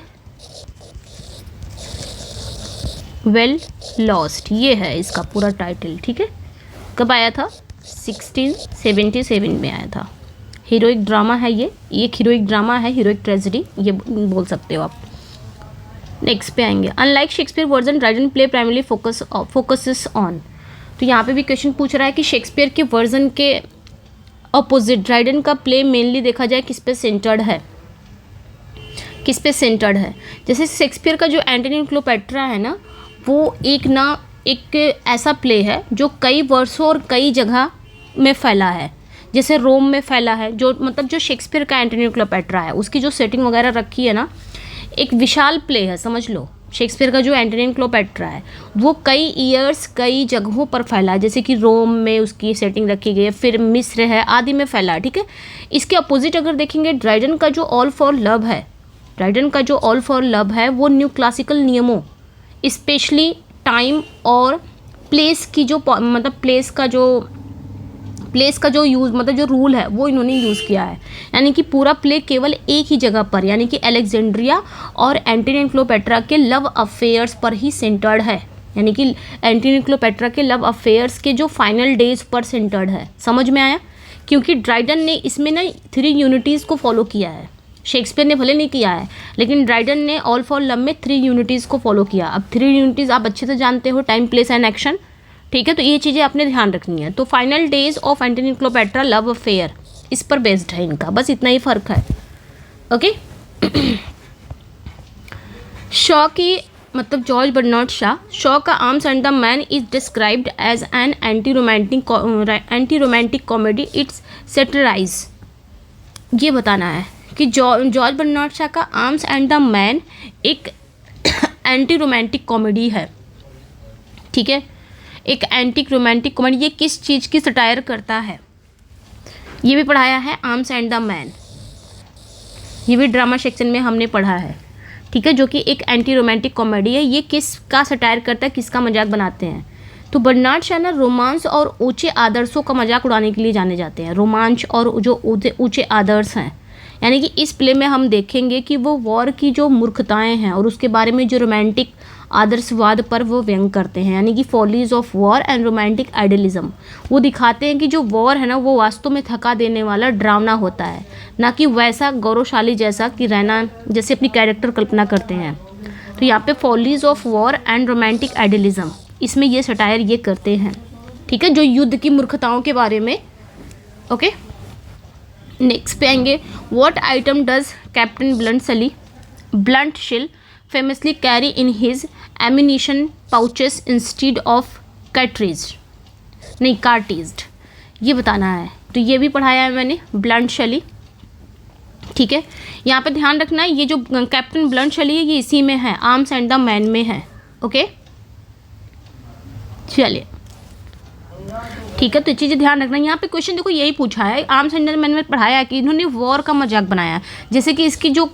वेल लॉस्ट, ये है इसका पूरा टाइटल, ठीक है। कब आया था? 1677 में आया था। हीरोइक ड्रामा है ये, एक हीरोइक ड्रामा है, हीरोइक ट्रेजेडी ये बोल सकते हो आप। नेक्स्ट पे आएंगे, unlike Shakespeare version Dryden play primarily focuses on. तो यहाँ पे भी क्वेश्चन पूछ रहा है कि शेक्सपियर के वर्जन के अपोजिट ड्राइडन का प्ले मेनली देखा जाए किस पे सेंटर्ड है, किस पे सेंटर्ड है। जैसे शेक्सपियर का जो एंटनी एंड क्लियोपेट्रा है ना, वो एक ऐसा प्ले है जो कई वर्षों और कई जगह में फैला है। जैसे रोम में फैला है, जो मतलब जो शेक्सपियर का एंटनी एंड क्लियोपेट्रा है उसकी जो सेटिंग वगैरह रखी है ना, एक विशाल प्ले है, समझ लो। शेक्सपियर का जो एंटनी एंड क्लियोपेट्रा है वो कई ईयर्स कई जगहों पर फैला है, जैसे कि रोम में उसकी सेटिंग रखी गई है, फिर मिस्र है आदि में फैला है, ठीक है। इसके अपोजिट अगर देखेंगे, ड्राइडन का जो ऑल फॉर लव है, ड्राइडन का जो ऑल फॉर लव है वो न्यू क्लासिकल नियमों, स्पेशली टाइम और प्लेस की जो मतलब प्लेस का जो यूज़ मतलब जो रूल है वो इन्होंने यूज़ किया है। यानी कि पूरा प्ले केवल एक ही जगह पर, यानी कि अलेक्जेंड्रिया और एंटनी एंड क्लियोपेट्रा के लव अफेयर्स पर ही सेंटर्ड है। यानी कि एंटनी एंड क्लियोपेट्रा के लव अफेयर्स के जो फाइनल डेज पर सेंटर्ड है। समझ में आया? क्योंकि ड्राइडन ने इसमें ना 3 यूनिटीज़ को फॉलो किया है। शेक्सपियर ने भले नहीं किया है, लेकिन ड्राइडन ने ऑल फॉर लव में 3 यूनिटीज़ को फॉलो किया। अब 3 यूनिटीज़ आप अच्छे से जानते हो, टाइम, प्लेस एंड एक्शन, ठीक है। तो ये चीज़ें आपने ध्यान रखनी है। तो final days of Antony and Cleopatra love affair इस पर बेस्ड है इनका, बस इतना ही फ़र्क है। ओके। शॉ की मतलब जॉर्ज बर्नार्ड शॉ का Arms and the Man is described as an anti romantic comedy. It's satirise, ये बताना है कि जॉर्ज बर्नार्ड शॉ का आर्म्स एंड द मैन एक एंटी रोमांटिक कॉमेडी है, ठीक है। एक एंटी रोमांटिक कॉमेडी, ये किस चीज़ की सटायर करता है, ये भी पढ़ाया है आर्म्स एंड द मैन, ये भी ड्रामा सेक्शन में हमने पढ़ा है, ठीक है। जो कि एक एंटी रोमांटिक कॉमेडी है। ये किसका सटायर करता है, किसका मजाक बनाते हैं? तो बर्नार्ड शॉ ना रोमांस और ऊंचे आदर्शों का मजाक उड़ाने के लिए जाने जाते हैं। रोमांच और जो ऊंचे आदर्श हैं, यानी कि इस प्ले में हम देखेंगे कि वो वॉर की जो मूर्खताएं हैं और उसके बारे में जो रोमांटिक आदर्शवाद पर वो व्यंग करते हैं, यानी कि follies of war and romantic idealism. वो दिखाते हैं कि जो वॉर है ना वो वास्तव में थका देने वाला ड्रावना होता है, ना कि वैसा गौरवशाली जैसा कि रहना जैसे अपनी कैरेक्टर कल्पना करते हैं। तो यहाँ पे follies of war and romantic idealism, इसमें ये सटायर ये करते हैं, ठीक है, जो युद्ध की मूर्खताओं के बारे में। ओके, नेक्स्ट पे आएंगे। What item does captain blunt शिल famously carry in his ammunition pouches instead of cartridge, ये बताना है। तो ये भी पढ़ाया है मैंने, ब्लंट शली, ठीक है। यहाँ पे ध्यान रखना है, ये जो कैप्टन ब्लंट शली है ये इसी में है, आर्म्स एंड द मैन में है। ओके, चलिए, ठीक है। तो ये चीज़ें ध्यान रखना। यहाँ पे क्वेश्चन देखो यही पूछा है, आर्म्स एंड द मैन में पढ़ाया कि इन्होंने वॉर का मजाक बनाया। जैसे कि इसकी जो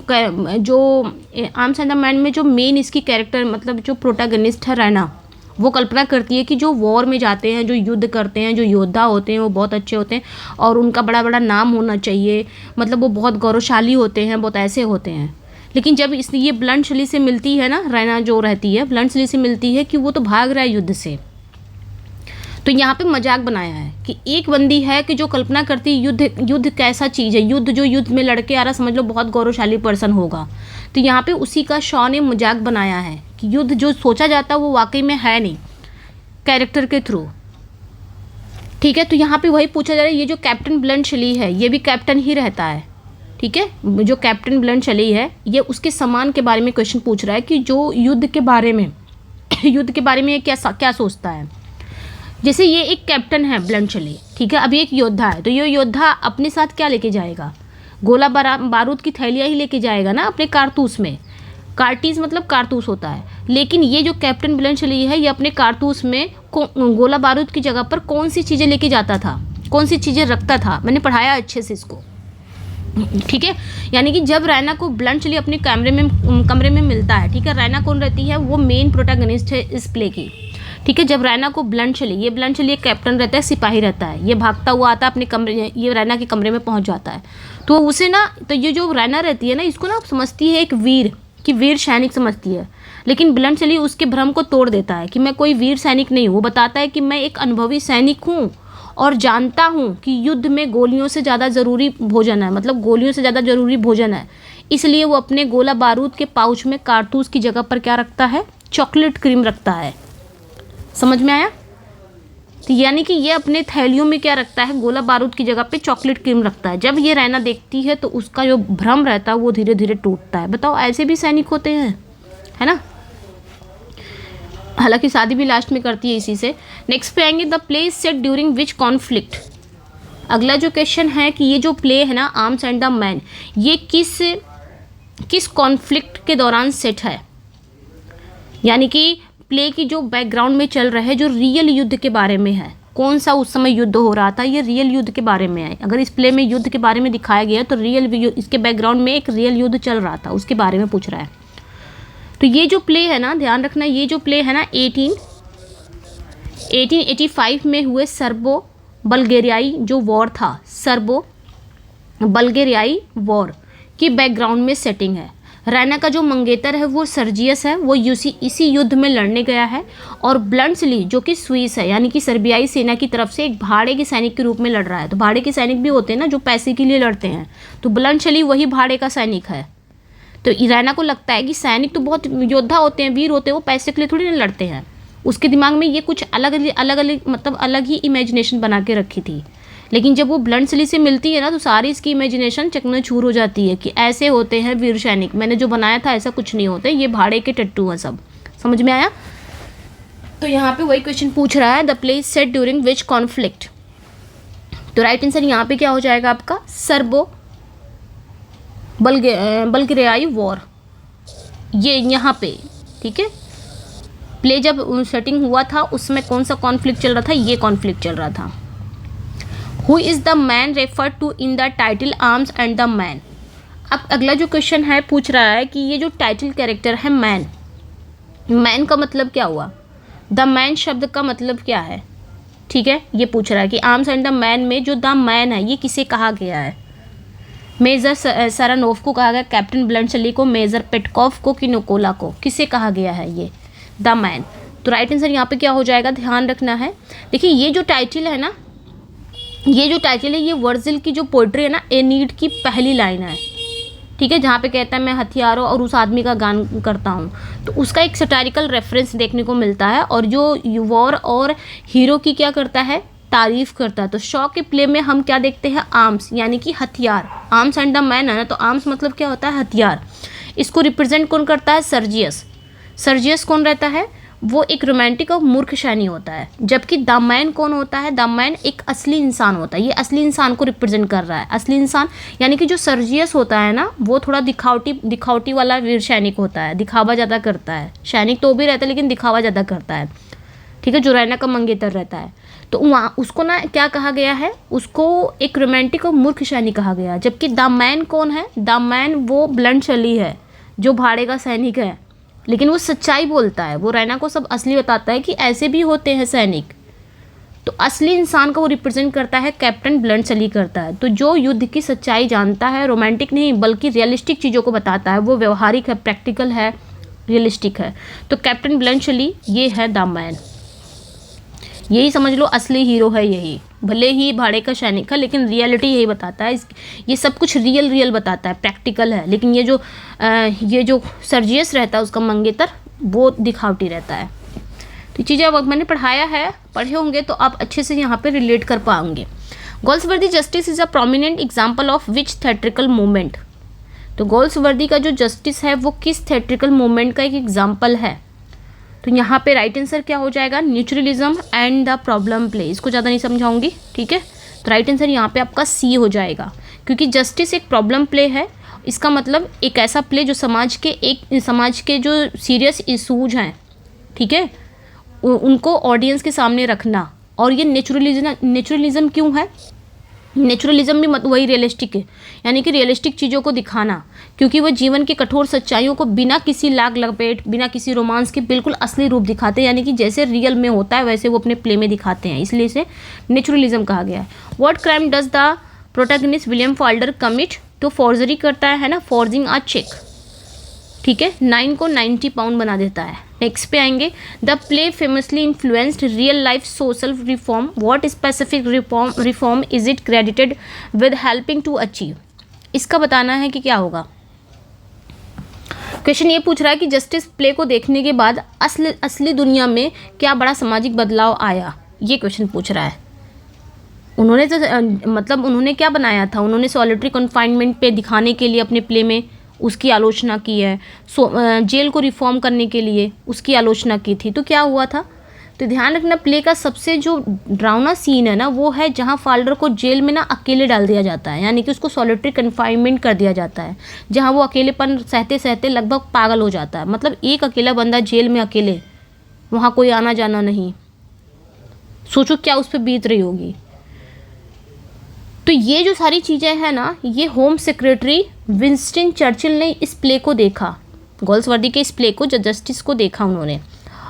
आर्म्स एंड द मैन में जो मेन इसकी कैरेक्टर मतलब जो प्रोटैगनिस्ट है रैना, वो कल्पना करती है कि जो वॉर में जाते हैं, जो युद्ध करते हैं, जो योद्धा होते हैं वो बहुत अच्छे होते हैं और उनका बड़ा बड़ा नाम होना चाहिए, मतलब वो बहुत गौरवशाली होते हैं, बहुत ऐसे होते हैं। लेकिन जब ये ब्लंट शली से मिलती है ना, रैना जो रहती है ब्लंट शली से मिलती है कि वो तो भाग रहा है युद्ध से, तो यहाँ पे मजाक बनाया है कि एक बंदी है कि जो कल्पना करती है युद्ध कैसा चीज़ है, युद्ध में लड़के आ रहा, समझ लो बहुत गौरवशाली पर्सन होगा। तो यहाँ पे उसी का शॉ ने मजाक बनाया है कि युद्ध जो सोचा जाता है वो वाकई में है नहीं, कैरेक्टर के थ्रू, ठीक है। तो यहाँ पे वही पूछा जा रहा है, ये जो कैप्टन ब्लंट शली है ये भी कैप्टन ही रहता है, ठीक है। जो कैप्टन ब्लंट शली है ये उसके समान के बारे में क्वेश्चन पूछ रहा है कि जो युद्ध के बारे में ये क्या सोचता है। जैसे ये एक कैप्टन है ब्लंट शली, ठीक है, अभी एक योद्धा है, तो ये योद्धा अपने साथ क्या लेके जाएगा? गोला बारूद की थैलियाँ ही लेके जाएगा ना अपने कारतूस में। कारटीज मतलब कारतूस होता है, लेकिन ये जो कैप्टन ब्लंट शली है ये अपने कारतूस में गोला बारूद की जगह पर कौन सी चीज़ें लेके जाता था, कौन सी चीज़ें रखता था, मैंने पढ़ाया अच्छे से इसको, ठीक है। यानी कि जब रैना को ब्लंट शली अपने कमरे में मिलता है, ठीक है, रैना कौन रहती है? वो मेन प्रोटैगनिस्ट है इस प्ले की, ठीक है। जब रैना को ब्लंट शली एक कैप्टन रहता है, सिपाही रहता है, ये भागता हुआ आता है अपने कमरे, ये रैना के कमरे में पहुंच जाता है। तो उसे ना, तो ये जो रैना रहती है ना, इसको ना समझती है एक वीर सैनिक समझती है, लेकिन ब्लंट शली उसके भ्रम को तोड़ देता है कि मैं कोई वीर सैनिक नहीं हूँ। वो बताता है कि मैं एक अनुभवी सैनिक हूँ और जानता हूँ कि युद्ध में गोलियों से ज़्यादा ज़रूरी भोजन है, मतलब गोलियों से ज़्यादा ज़रूरी भोजन है। इसलिए वो अपने गोला बारूद के पाउच में कारतूस की जगह पर क्या रखता है? चॉकलेट क्रीम रखता है। समझ में आया? तो यानी कि ये अपने थैलियों में क्या रखता है, गोला बारूद की जगह पे चॉकलेट क्रीम रखता है। जब ये रैना देखती है तो उसका जो भ्रम रहता है वो धीरे धीरे टूटता है। बताओ, ऐसे भी सैनिक होते हैं, है ना। हालांकि शादी भी लास्ट में करती है इसी से। नेक्स्ट पे आएंगे, the play is set during which conflict. अगला जो क्वेश्चन है कि ये जो प्ले है ना, आर्म्स एंड द मैन, ये किस कॉन्फ्लिक्ट के दौरान सेट है। यानी कि प्ले की जो बैकग्राउंड में चल रहा है, जो रियल युद्ध के बारे में है, कौन सा उस समय युद्ध हो रहा था, ये रियल युद्ध के बारे में है। अगर इस प्ले में युद्ध के बारे में दिखाया गया तो इसके बैकग्राउंड में एक रियल युद्ध चल रहा था, उसके बारे में पूछ रहा है। तो ये जो प्ले है ना, ध्यान रखना, ये जो प्ले है ना 1885 में हुए सर्बो बल्गेरियाई जो वॉर था, सर्बो बल्गेरियाई वॉर की बैकग्राउंड में सेटिंग है। रैना का जो मंगेतर है वो सर्जियस है, वो इसी युद्ध में लड़ने गया है। और ब्लंट्सली जो कि स्विस है, यानी कि सर्बियाई सेना की तरफ से एक भाड़े के सैनिक के रूप में लड़ रहा है। तो भाड़े के सैनिक भी होते हैं ना जो पैसे के लिए लड़ते हैं, तो ब्लंट्सली वही भाड़े का सैनिक है। तो रैना को लगता है कि सैनिक तो बहुत योद्धा होते हैं, वीर होते हैं, वो पैसे के लिए थोड़ी ना लड़ते हैं। उसके दिमाग में ये कुछ अलग मतलब अलग ही इमेजिनेशन बना के रखी थी। लेकिन जब वो ब्लंट्सली से मिलती है ना तो सारी इसकी इमेजिनेशन चकनाचूर हो जाती है कि ऐसे होते हैं वीर सैनिक, मैंने जो बनाया था ऐसा कुछ नहीं होते, ये भाड़े के टट्टू हैं सब। समझ में आया। तो यहाँ पे वही क्वेश्चन पूछ रहा है, the play set during which conflict. तो राइट आंसर यहाँ पे क्या हो जाएगा आपका, सर्बो बल्गेरियाई वॉर, ये यहाँ पे। ठीक है, प्ले जब सेटिंग हुआ था उसमें कौन सा कॉन्फ्लिक्ट चल रहा था, ये कॉन्फ्लिक्ट चल रहा था। Who is the man refer to in the title arms and the man. अब अगला जो क्वेश्चन है पूछ रहा है कि ये जो टाइटल कैरेक्टर है मैन, मैन का मतलब क्या हुआ, द मैन शब्द का मतलब क्या है। ठीक है, ये पूछ रहा है कि आर्म्स एंड द मैन में जो द मैन है ये किसे कहा गया है। मेजर सरानोव को कहा गया, कैप्टन ब्लंट्सली को, मेजर पेटकॉफ को, कि निकोला को, किसे कहा गया है ये द मैन। तो राइट आंसर यहाँ पे क्या हो जाएगा, ध्यान रखना है। देखिए ये जो टाइटल है ना, ये जो टाइटल है ये वर्जिल की जो पोइट्री है ना, एनीड की पहली लाइन है। ठीक है, जहाँ पे कहता है मैं हथियारों और उस आदमी का गान करता हूँ, तो उसका एक सटारिकल रेफरेंस देखने को मिलता है। और जो वॉर और हीरो की क्या करता है, तारीफ करता है। तो शॉ के प्ले में हम क्या देखते हैं, आर्म्स यानी कि हथियार, आर्म्स एंड द मैन है ना, तो आर्म्स मतलब क्या होता है, हथियार। इसको रिप्रेजेंट कौन करता है, सर्जियस। सर्जियस कौन रहता है, वो एक रोमांटिक और मूर्ख सैनी होता है। जबकि द मैन कौन होता है, द मैन एक असली इंसान होता है। ये असली इंसान को रिप्रेजेंट कर रहा है। असली इंसान यानी कि जो सर्जियस होता है ना, वो थोड़ा दिखावटी वाला वीर सैनिक होता है, दिखावा ज़्यादा करता है। सैनिक तो भी रहता है लेकिन दिखावा ज़्यादा करता है। ठीक है, जो रैना का मंगेतर रहता है, तो वहाँ उसको ना क्या कहा गया है, उसको एक रोमांटिक और मूर्ख सैनिक कहा गया। जबकि द मैन कौन है, द मैन वो ब्लंट्सली है, जो भाड़े का सैनिक है, लेकिन वो सच्चाई बोलता है। वो रैना को सब असली बताता है कि ऐसे भी होते हैं सैनिक। तो असली इंसान को वो रिप्रेजेंट करता है कैप्टन ब्लंट्सली करता है। तो जो युद्ध की सच्चाई जानता है, रोमांटिक नहीं बल्कि रियलिस्टिक चीज़ों को बताता है, वो व्यवहारिक है, प्रैक्टिकल है, रियलिस्टिक है। तो कैप्टन ब्लंट्सली ये है द मैन। यही समझ लो असली हीरो है यही। भले ही भाड़े का सैनिक है लेकिन रियलिटी यही बताता है। ये सब कुछ रियल बताता है, प्रैक्टिकल है। लेकिन ये जो सर्जियस रहता है उसका मंगेतर, वो दिखावटी रहता है। तो चीज़ें अब मैंने पढ़े होंगे तो आप अच्छे से यहाँ पे रिलेट कर पाओगे। Galsworthy Justice is a prominent example of which theatrical movement. तो गोल्सवर्दी का जो जस्टिस है वो किस थेट्रिकल मूवमेंट का एक एग्जाम्पल है। तो यहाँ पे राइट आंसर क्या हो जाएगा, neutralism and the problem play. इसको ज़्यादा नहीं समझाऊंगी। ठीक है, तो राइट आंसर यहाँ पे आपका सी हो जाएगा, क्योंकि जस्टिस एक प्रॉब्लम प्ले है। इसका मतलब एक ऐसा प्ले जो समाज के जो सीरियस इशूज हैं, ठीक है, उनको ऑडियंस के सामने रखना। और ये नेचुरलिज्म क्यों है, नेचुरलिज्म भी वही रियलिस्टिक है, यानी कि रियलिस्टिक चीज़ों को दिखाना, क्योंकि वो जीवन की कठोर सच्चाइयों को बिना किसी लाग लपेट, बिना किसी रोमांस के बिल्कुल असली रूप दिखाते हैं, यानी कि जैसे रियल में होता है वैसे वो अपने प्ले में दिखाते हैं, इसलिए इसे नेचुरलिज्म कहा गया है। What crime does the protagonist William Falder commit, तो फॉर्जरी करता है ना, फॉर्जिंग अ चेक। ठीक है, 9 को 90 पाउंड बना देता है। नेक्स्ट पे आएंगे, the play famously influenced real life social reform, what specific reform is it credited with helping to achieve. इसका बताना है कि क्या होगा। क्वेश्चन ये पूछ रहा है कि जस्टिस प्ले को देखने के बाद असली दुनिया में क्या बड़ा सामाजिक बदलाव आया। ये क्वेश्चन पूछ रहा है। उन्होंने तो मतलब उन्होंने क्या बनाया था, उन्होंने सॉलिटरी कन्फाइनमेंट पे दिखाने के लिए अपने प्ले में उसकी आलोचना की है। जेल को रिफॉर्म करने के लिए उसकी आलोचना की थी। तो क्या हुआ था, तो ध्यान रखना प्ले का सबसे जो डरावना सीन है ना वो है जहाँ फाल्डर को जेल में ना अकेले डाल दिया जाता है, यानी कि उसको सॉलिटरी कन्फाइनमेंट कर दिया जाता है, जहाँ वो अकेलेपन सहते सहते लगभग पागल हो जाता है। मतलब एक अकेला बंदा जेल में अकेले, वहाँ कोई आना जाना नहीं, सोचो क्या उस पर बीत रही होगी। तो ये जो सारी चीज़ें हैं ना, ये होम सेक्रेटरी विंस्टन चर्चिल ने इस प्ले को देखा, गोल्सवर्दी के इस प्ले को, जस्टिस को देखा उन्होंने।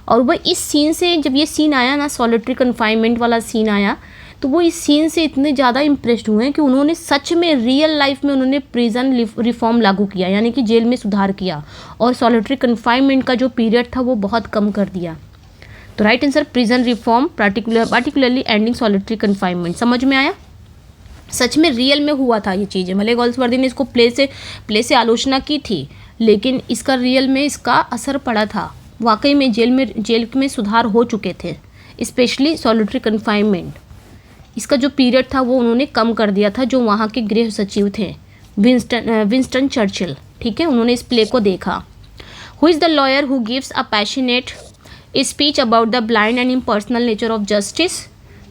और वह इस सीन से, जब ये सीन आया ना, सॉलिटरी कन्फाइनमेंट वाला सीन आया, तो वो इस सीन से इतने ज़्यादा इम्प्रेस्ड हुए कि उन्होंने सच में रियल लाइफ में उन्होंने प्रिजन रिफॉर्म लागू किया, यानी कि जेल में सुधार किया और सॉलिटरी कन्फाइनमेंट का जो पीरियड था वो बहुत कम कर दिया। तो right answer prison reform, particularly ending solitary confinement. समझ में आया, सच में रियल में हुआ था ये चीज़ें। भले गोल्सवर्दी ने इसको प्ले से आलोचना की थी, लेकिन इसका रियल में इसका असर पड़ा था। वाकई में जेल में सुधार हो चुके थे, स्पेशली सॉलिटरी कन्फाइनमेंट। इसका जो पीरियड था वो उन्होंने कम कर दिया था, जो वहाँ के गृह सचिव थे विंस्टन चर्चिल। ठीक है, उन्होंने इस प्ले को देखा। Who is the lawyer who gives a passionate speech about the blind and impersonal nature of justice.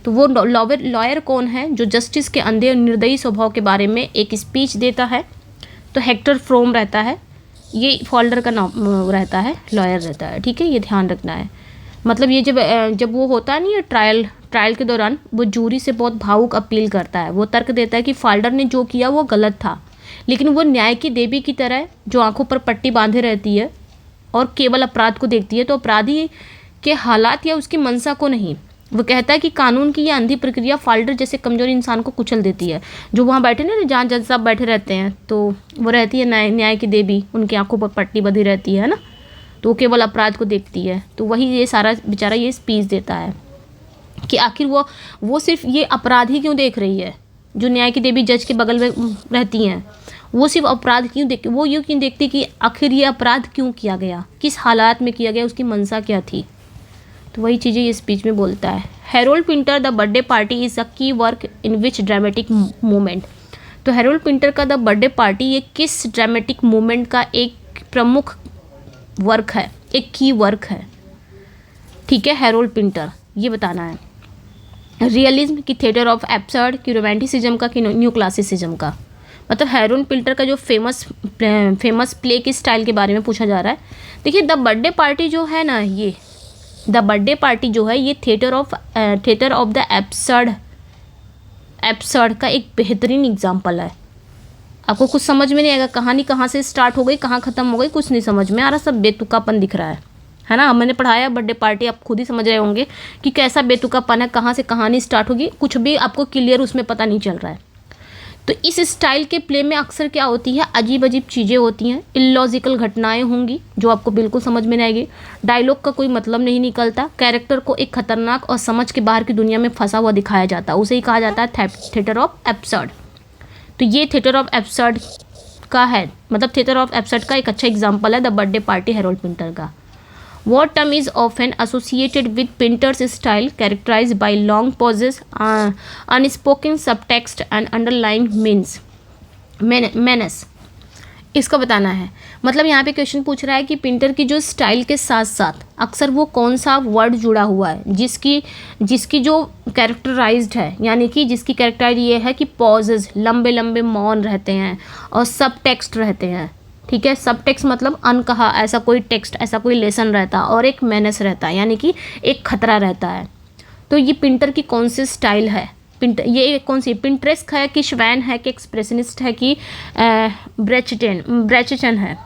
तो वो लॉयर कौन है जो जस्टिस के अंधे और निर्दयी स्वभाव के बारे में एक स्पीच देता है। तो हेक्टर फ्रोम रहता है, ये फोल्डर का नाम रहता है, लॉयर रहता है। ठीक है, ये ध्यान रखना है। मतलब ये जब वो होता है नहीं है ट्रायल के दौरान, वो जूरी से बहुत भावुक अपील करता है। वो तर्क देता है कि फाल्डर ने जो किया वो गलत था, लेकिन वो न्याय की देवी की तरह जो आंखों पर पट्टी बांधे रहती है और केवल अपराध को देखती है, तो अपराधी के हालात या उसकी मंशा को नहीं। वो कहता है कि कानून की यह अंधी प्रक्रिया फाल्डर जैसे कमजोर इंसान को कुचल देती है। जो वहाँ बैठे ना, जहाँ जज साहब बैठे रहते हैं, तो वो रहती है न्याय की देवी, उनकी आंखों पर पट्टी बंधी रहती है ना, तो वो केवल अपराध को देखती है। तो वही ये सारा बेचारा ये स्पीच देता है कि आखिर वो सिर्फ ये अपराध ही क्यों देख रही है। जो न्याय की देवी जज के बगल में रहती हैं, वो सिर्फ अपराध क्यों देख, वो यूँ क्यों देखती कि आखिर ये अपराध क्यों किया गया, किस हालात में किया गया, उसकी मंशा क्या थी। तो वही चीज़ें ये स्पीच में बोलता है। Harold Pinter The Birthday Party is a key work in which dramatic movement. तो हैरोल्ड पिंटर का द बर्थडे पार्टी ये किस ड्रामेटिक मूवमेंट का एक प्रमुख वर्क है, एक की वर्क है। ठीक है, हैरोल्ड पिंटर, ये बताना है। रियलिज्म की, थिएटर ऑफ एब्सर्ड की, रोमांटिसिज्म का, कि न्यू क्लासिसिज्म का। मतलब हैरोल्ड पिंटर का जो फेमस प्ले के स्टाइल के बारे में पूछा जा रहा है। देखिए, द बर्थडे पार्टी जो है ना, ये द बर्थडे पार्टी जो है, ये थिएटर ऑफ द एब्सर्ड का एक बेहतरीन एग्जाम्पल है। आपको कुछ समझ में नहीं आएगा, कहानी कहाँ से स्टार्ट हो गई, कहाँ ख़त्म हो गई, कुछ नहीं समझ में आ रहा, सब बेतुकापन दिख रहा है ना। मैंने पढ़ाया बर्थडे पार्टी, आप खुद ही समझ रहे होंगे कि कैसा बेतुकापन है, कहाँ से कहानी स्टार्ट होगी, कुछ भी आपको क्लियर उसमें पता नहीं चल रहा है। तो इस स्टाइल के प्ले में अक्सर क्या होती है, अजीब अजीब चीज़ें होती हैं, इलॉजिकल घटनाएं होंगी जो आपको बिल्कुल समझ में नहीं आएगी, डायलॉग का कोई मतलब नहीं निकलता, कैरेक्टर को एक खतरनाक और समझ के बाहर की दुनिया में फंसा हुआ दिखाया जाता है, उसे ही कहा जाता है थिएटर ऑफ एब्सर्ड। तो ये थिएटर ऑफ एब्सर्ड का है, मतलब थिएटर ऑफ एब्सर्ड का एक अच्छा एग्जाम्पल है the Birthday party Harold Pinter का। What term is often associated with Pinter's style, characterized by long pauses, unspoken subtext and underlying menace? इसका बताना है। मतलब यहाँ पे क्वेश्चन पूछ रहा है कि पिंटर की जो स्टाइल के साथ साथ अक्सर वो कौन सा वर्ड जुड़ा हुआ है जिसकी जो कैरेक्टराइज्ड है, यानी कि जिसकी कैरेक्टर ये है कि पॉजेज, लंबे लंबे मौन रहते हैं और सब टेक्स्ट रहते हैं। ठीक है, सब टेक्स्ट मतलब अनकहा ऐसा कोई टेक्स्ट, ऐसा कोई लेसन रहता है, और एक मेनेस रहता है, यानी कि एक खतरा रहता है। तो ये पिंटर की कौन सी स्टाइल है, ये कौन सी, पिंटरेस्क है कि श्वैन है कि एक्सप्रेशनिस्ट है कि ब्रेचेशन है,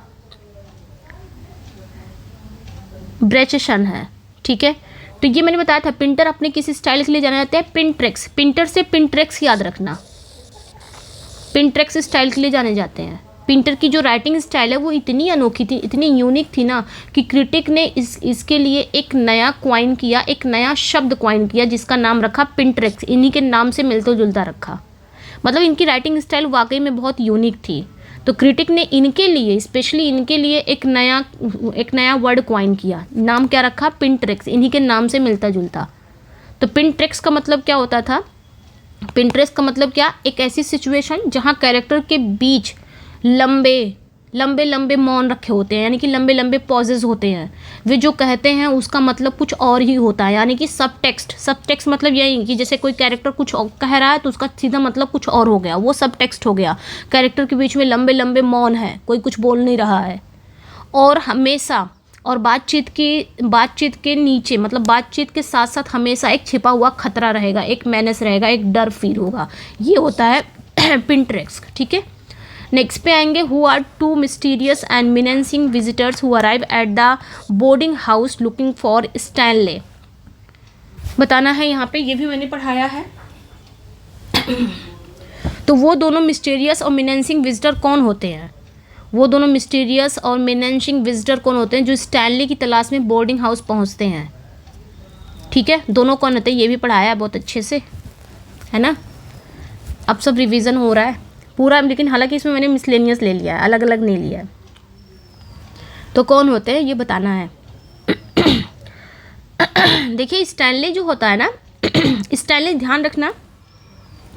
ब्रेचेशन है। ठीक है, तो ये मैंने बताया था, पिंटर अपने किसी स्टाइल के लिए जाना जाता है पिंटरेक्स, पिंटर से पिंटरेक्स याद रखना, पिंटरेक्स स्टाइल के लिए जाने जाते हैं। पिंटर की जो राइटिंग स्टाइल है वो इतनी अनोखी थी, इतनी यूनिक थी ना, कि क्रिटिक ने इसके लिए एक नया क्वाइन किया, एक नया शब्द क्वाइन किया, जिसका नाम रखा पिंटरेक्स, इन्हीं के नाम से मिलता जुलता रखा। मतलब इनकी राइटिंग स्टाइल वाकई में बहुत यूनिक थी, तो क्रिटिक ने इनके लिए, स्पेशली इनके लिए एक नया वर्ड क्वाइन किया, नाम क्या रखा, पिंटरेक्स, इन्हीं के नाम से मिलता जुलता। तो पिंटरेस्ट का मतलब क्या होता था? पिंटरेस्ट का मतलब क्या? एक ऐसी सिचुएशन जहाँ कैरेक्टर के बीच लंबे लंबे लंबे मौन रखे होते हैं, यानी कि लंबे लंबे पॉजेज होते हैं। वे जो कहते हैं उसका मतलब कुछ और ही होता है, यानी कि सब टेक्स्ट मतलब यही कि जैसे कोई कैरेक्टर कुछ कह रहा है तो उसका सीधा मतलब कुछ और हो गया, वो सब टेक्स्ट हो गया। कैरेक्टर के बीच में लंबे लंबे मौन है, कोई कुछ बोल नहीं रहा है, और हमेशा और बातचीत के नीचे मतलब बातचीत के साथ साथ हमेशा एक छिपा हुआ खतरा रहेगा, एक मेनेस रहेगा, एक डर फील होगा। ये होता है पिंटरेस्ट। ठीक है, नेक्स्ट पे आएंगे, who are two mysterious and menacing visitors who arrive at the boarding house looking for Stanley. बताना है यहाँ पे, ये भी मैंने पढ़ाया है। तो वो दोनों मिस्टीरियस और मिनेंसिंग विजिटर कौन होते हैं? वो दोनों मिस्टीरियस और मिनेंसिंग विजिटर कौन होते हैं जो स्टैनली की तलाश में बोर्डिंग हाउस पहुँचते हैं? ठीक है, दोनों कौन होते हैं ये भी पढ़ाया है बहुत अच्छे से, है ना। अब सब रिवीजन हो रहा है पूरा, लेकिन हालांकि इसमें मैंने मिसलेनियस ले लिया है, अलग अलग नहीं लिया है। तो कौन होते हैं ये बताना है। देखिए स्टैनले जो होता है ना, स्टैनले ध्यान रखना,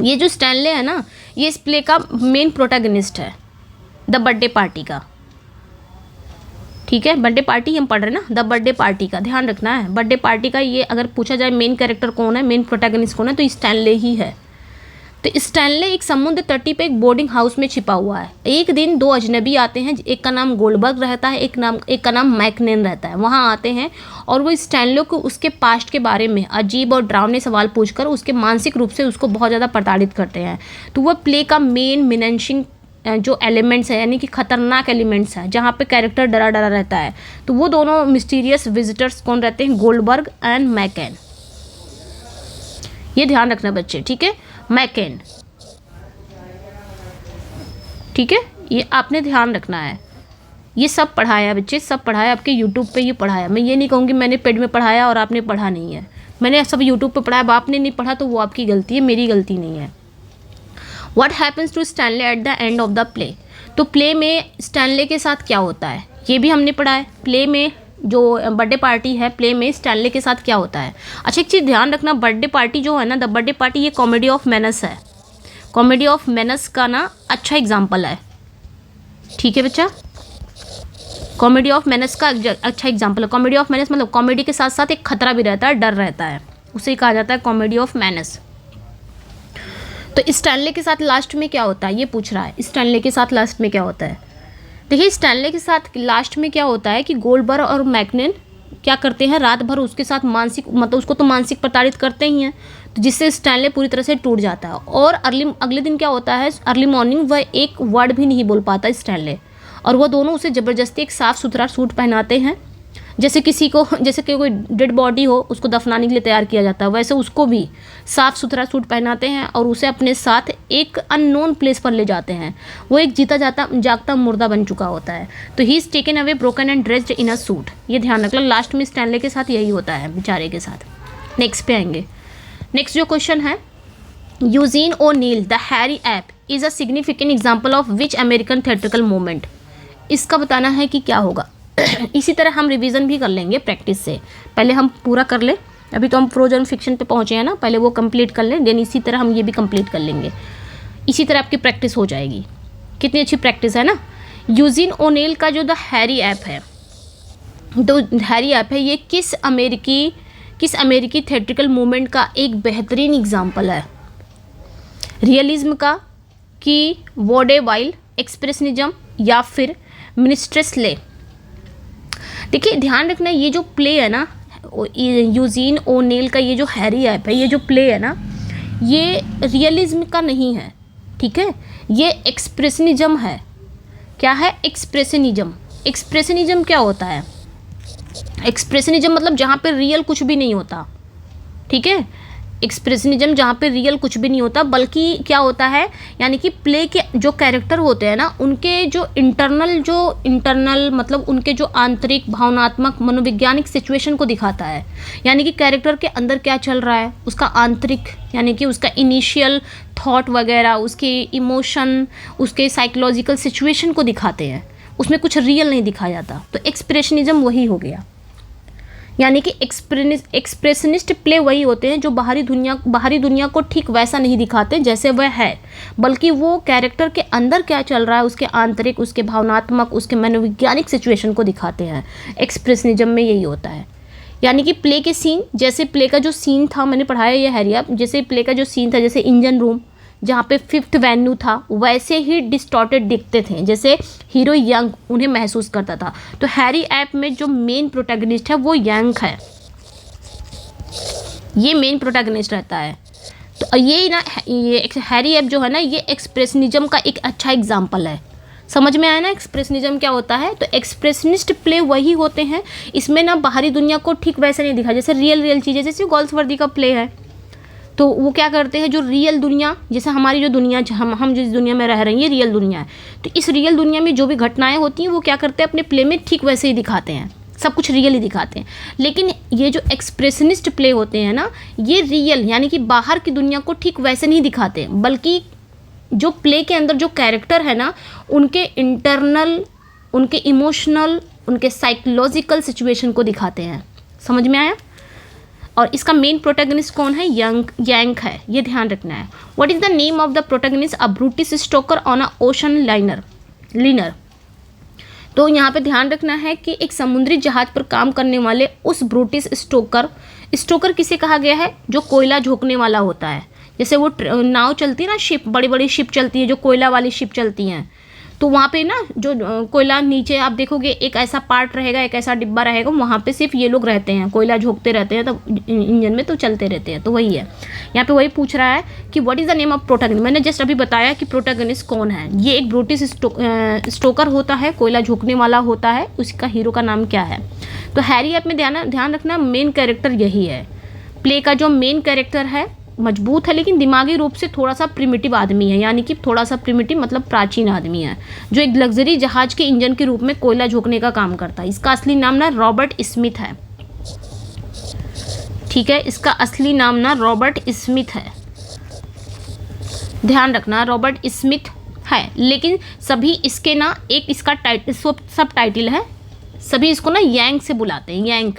ये जो स्टैनले है ना, ये इस प्ले का मेन प्रोटैगनिस्ट है, द बर्थडे पार्टी का। ठीक है, बर्थडे पार्टी हम पढ़ रहे हैं ना, द बर्थडे पार्टी का ध्यान रखना है। बर्थडे पार्टी का ये अगर पूछा जाए मेन कैरेक्टर कौन है, मेन प्रोटैगनिस्ट कौन है, तो स्टैनले ही है। तो स्टैनले एक समुद्र तटी पे एक बोर्डिंग हाउस में छिपा हुआ है। एक दिन दो अजनबी आते हैं, एक का नाम गोल्डबर्ग रहता है, एक का नाम मैकनेन रहता है। वहाँ आते हैं और वो स्टैनले को उसके पास्ट के बारे में अजीब और डरावने सवाल पूछकर उसके मानसिक रूप से उसको बहुत ज़्यादा प्रताड़ित करते हैं। तो वह प्ले का मेन मिनेंशिंग जो एलिमेंट्स है, यानी कि खतरनाक एलिमेंट्स है, जहाँ पे कैरेक्टर डरा डरा रहता है। तो वो दोनों मिस्टीरियस विजिटर्स कौन रहते हैं? Goldberg and मैकेन। ये ध्यान रखना बच्चे, ठीक है, मैकेन। ठीक है, ये आपने ध्यान रखना है। ये सब पढ़ाया बच्चे, सब पढ़ाया, आपके यूट्यूब पे ये पढ़ाया। मैं ये नहीं कहूँगी मैंने पेड में पढ़ाया और आपने पढ़ा नहीं है, मैंने सब यूट्यूब पे पढ़ाया। अब आपने नहीं पढ़ा तो वो आपकी गलती है, मेरी गलती नहीं है। What happens to Stanley at the end of the play? तो प्ले में स्टैनले के साथ क्या होता है ये भी हमने पढ़ा है। प्ले में जो बर्थडे पार्टी है, प्ले में स्टैनले के साथ क्या होता है। अच्छा एक चीज़ ध्यान रखना, बर्थडे पार्टी जो है ना, द बर्थडे पार्टी, ये कॉमेडी ऑफ मैनस है। कॉमेडी ऑफ मैनस का ना अच्छा एग्जाम्पल है। ठीक है बच्चा, कॉमेडी ऑफ मैनस का अच्छा एग्जाम्पल है। कॉमेडी ऑफ मैनस मतलब कॉमेडी के साथ साथ एक खतरा भी रहता है, डर रहता है, उसे कहा जाता है कॉमेडी ऑफ मैनस। तो स्टैनले के साथ लास्ट में क्या होता है ये पूछ रहा है, स्टैनले के साथ लास्ट में क्या होता है। देखिए स्टैनले के साथ लास्ट में क्या होता है कि गोल्डबर्ग और मैकनेन क्या करते हैं, रात भर उसके साथ मानसिक मतलब उसको तो मानसिक प्रताड़ित करते ही हैं, तो जिससे स्टैनले पूरी तरह से टूट जाता है। और अगले दिन क्या होता है, अर्ली मॉर्निंग वह एक वर्ड भी नहीं बोल पाता स्टैनले, और वह दोनों उसे ज़बरदस्ती एक साफ़ सुथरा सूट पहनाते हैं। जैसे कि कोई डेड बॉडी हो उसको दफनाने के लिए तैयार किया जाता है, वैसे उसको भी साफ़ सुथरा सूट पहनाते हैं और उसे अपने साथ एक अननोन प्लेस पर ले जाते हैं। वो एक जीता जागता मुर्दा बन चुका होता है। तो he is taken away broken and dressed in a suit. ये ध्यान रखना, लास्ट में स्टैनले के साथ यही होता है बेचारे के साथ। नेक्स्ट पे आएंगे। नेक्स्ट जो क्वेश्चन है, Eugene O'Neill the hairy ape is a significant example of which American theatrical movement. इसका बताना है कि क्या होगा। इसी तरह हम रिवीजन भी कर लेंगे प्रैक्टिस से, पहले हम पूरा कर ले। अभी तो हम प्रोज और फिक्शन पे पहुँचे हैं ना, पहले वो कंप्लीट कर लें, देन इसी तरह हम ये भी कंप्लीट कर लेंगे। इसी तरह आपकी प्रैक्टिस हो जाएगी। कितनी अच्छी प्रैक्टिस है ना। यूजीन ओनेल का जो द हैरी ऐप है, तो हैरी ऐप है, ये किस अमेरिकी थिएट्रिकल मूवमेंट का एक बेहतरीन एग्जाम्पल है। रियलिज्म का, कि वॉडेवाइल, एक्सप्रेशनिज्म या फिर मिनिस्ट्रेस ले। देखिए ध्यान रखना, ये जो प्ले है ना, यूजीन ओनेल का ये जो हैरी ऐप है, ये जो प्ले है ना, ये रियलिज्म का नहीं है, ठीक है, ये एक्सप्रेशनिज्म है। क्या है? एक्सप्रेशनिज्म। एक्सप्रेशनिज्म क्या होता है? एक्सप्रेशनिज्म मतलब जहाँ पे रियल कुछ भी नहीं होता, ठीक है। एक्सप्रेशनिज्म जहाँ पे रियल कुछ भी नहीं होता, बल्कि क्या होता है, यानी कि प्ले के जो कैरेक्टर होते हैं ना, उनके जो इंटरनल मतलब उनके जो आंतरिक भावनात्मक मनोवैज्ञानिक सिचुएशन को दिखाता है। यानी कि कैरेक्टर के अंदर क्या चल रहा है, उसका आंतरिक, यानी कि उसका इनिशियल थॉट वगैरह, उसके इमोशन, उसके साइकोलॉजिकल सिचुएशन को दिखाते हैं, उसमें कुछ रियल नहीं दिखाया जाता। तो एक्सप्रेशनिज्म वही हो गया। यानी कि एक्सप्रेशनिस्ट प्ले वही होते हैं जो बाहरी दुनिया को ठीक वैसा नहीं दिखाते जैसे वह है, बल्कि वो कैरेक्टर के अंदर क्या चल रहा है, उसके आंतरिक, उसके भावनात्मक, उसके मनोवैज्ञानिक सिचुएशन को दिखाते हैं। एक्सप्रेशनिज्म में यही होता है। यानी कि प्ले के सीन, जैसे प्ले का जो सीन था, मैंने पढ़ाया ये हैरिया, जैसे प्ले का जो सीन था, जैसे इंजन रूम जहाँ पे फिफ्थ वेन्यू था, वैसे ही डिस्टॉर्टेड दिखते थे जैसे हीरो यंग उन्हें महसूस करता था। तो हैरी ऐप में जो मेन प्रोटैगनिस्ट है वो यंग है, ये मेन प्रोटैगनिस्ट रहता है। तो ये ना, ये हैरी ऐप जो है ना, ये एक्सप्रेशनिज्म का एक अच्छा एग्जाम्पल है। समझ में आया ना एक्सप्रेशनिज्म क्या होता है? तो एक्सप्रेशनिस्ट प्ले वही होते हैं, इसमें ना बाहरी दुनिया को ठीक वैसे नहीं दिखा, जैसे रियल चीज़ें, जैसे गोल्सवर्दी का प्ले है। तो वो क्या करते हैं, जो रियल दुनिया, जैसे हमारी जो दुनिया, हम जिस दुनिया में रह रहे हैं, ये रियल दुनिया है। तो इस रियल दुनिया में जो भी घटनाएं होती हैं वो क्या करते हैं, अपने प्ले में ठीक वैसे ही दिखाते हैं, सब कुछ रियल ही दिखाते हैं। लेकिन ये जो एक्सप्रेशनिस्ट प्ले होते हैं ना, ये रियल यानी कि बाहर की दुनिया को ठीक वैसे नहीं दिखाते, बल्कि जो प्ले के अंदर जो कैरेक्टर है ना, उनके इंटरनल, उनके इमोशनल, उनके साइकोलॉजिकल सिचुएशन को दिखाते हैं। समझ में आया? और इसका मेन प्रोटैगनिस्ट कौन है? यंग है, ये ध्यान रखना है। What is the name of the protagonist? A brutish stoker on a ocean liner. तो यहाँ पे ध्यान रखना है कि एक समुद्री जहाज पर काम करने वाले उस ब्रूटिस स्टोकर किसे कहा गया है? जो कोयला झोंकने वाला होता है। जैसे वो नाव चलती है ना, शिप, बड़ी बड़ी शिप चलती है, जो कोयला वाली शिप चलती हैं, तो वहाँ पे ना जो कोयला नीचे आप देखोगे एक ऐसा पार्ट रहेगा, एक ऐसा डिब्बा रहेगा, वहाँ पे सिर्फ ये लोग रहते हैं, कोयला झोंकते रहते हैं, तो इंजन में तो चलते रहते हैं। तो वही है, यहाँ पे वही पूछ रहा है कि what is the name of protagonist. मैंने जस्ट अभी बताया कि प्रोटैगनिस्ट कौन है। ये एक ब्रूटिस स्टोकर होता है, कोयला झोंकने वाला होता है, उसका हीरो का नाम क्या है? तो हैरी ऐप में ध्यान रखना, मेन कैरेक्टर यही है। प्ले का जो मेन कैरेक्टर है मजबूत है, लेकिन दिमागी रूप से थोड़ा सा प्रिमिटिव आदमी है, यानी कि थोड़ा सा प्रिमिटिव मतलब प्राचीन आदमी है, जो एक लग्जरी जहाज के इंजन के रूप में कोयला झोंकने का काम करता है। इसका असली नाम ना रॉबर्ट स्मिथ है। ठीक है, इसका असली नाम ना रॉबर्ट स्मिथ है, ध्यान रखना, रॉबर्ट स्मिथ है। लेकिन सभी इसके ना, एक इसका सब टाइटल है, सभी इसको ना यंग से बुलाते हैं, यंग।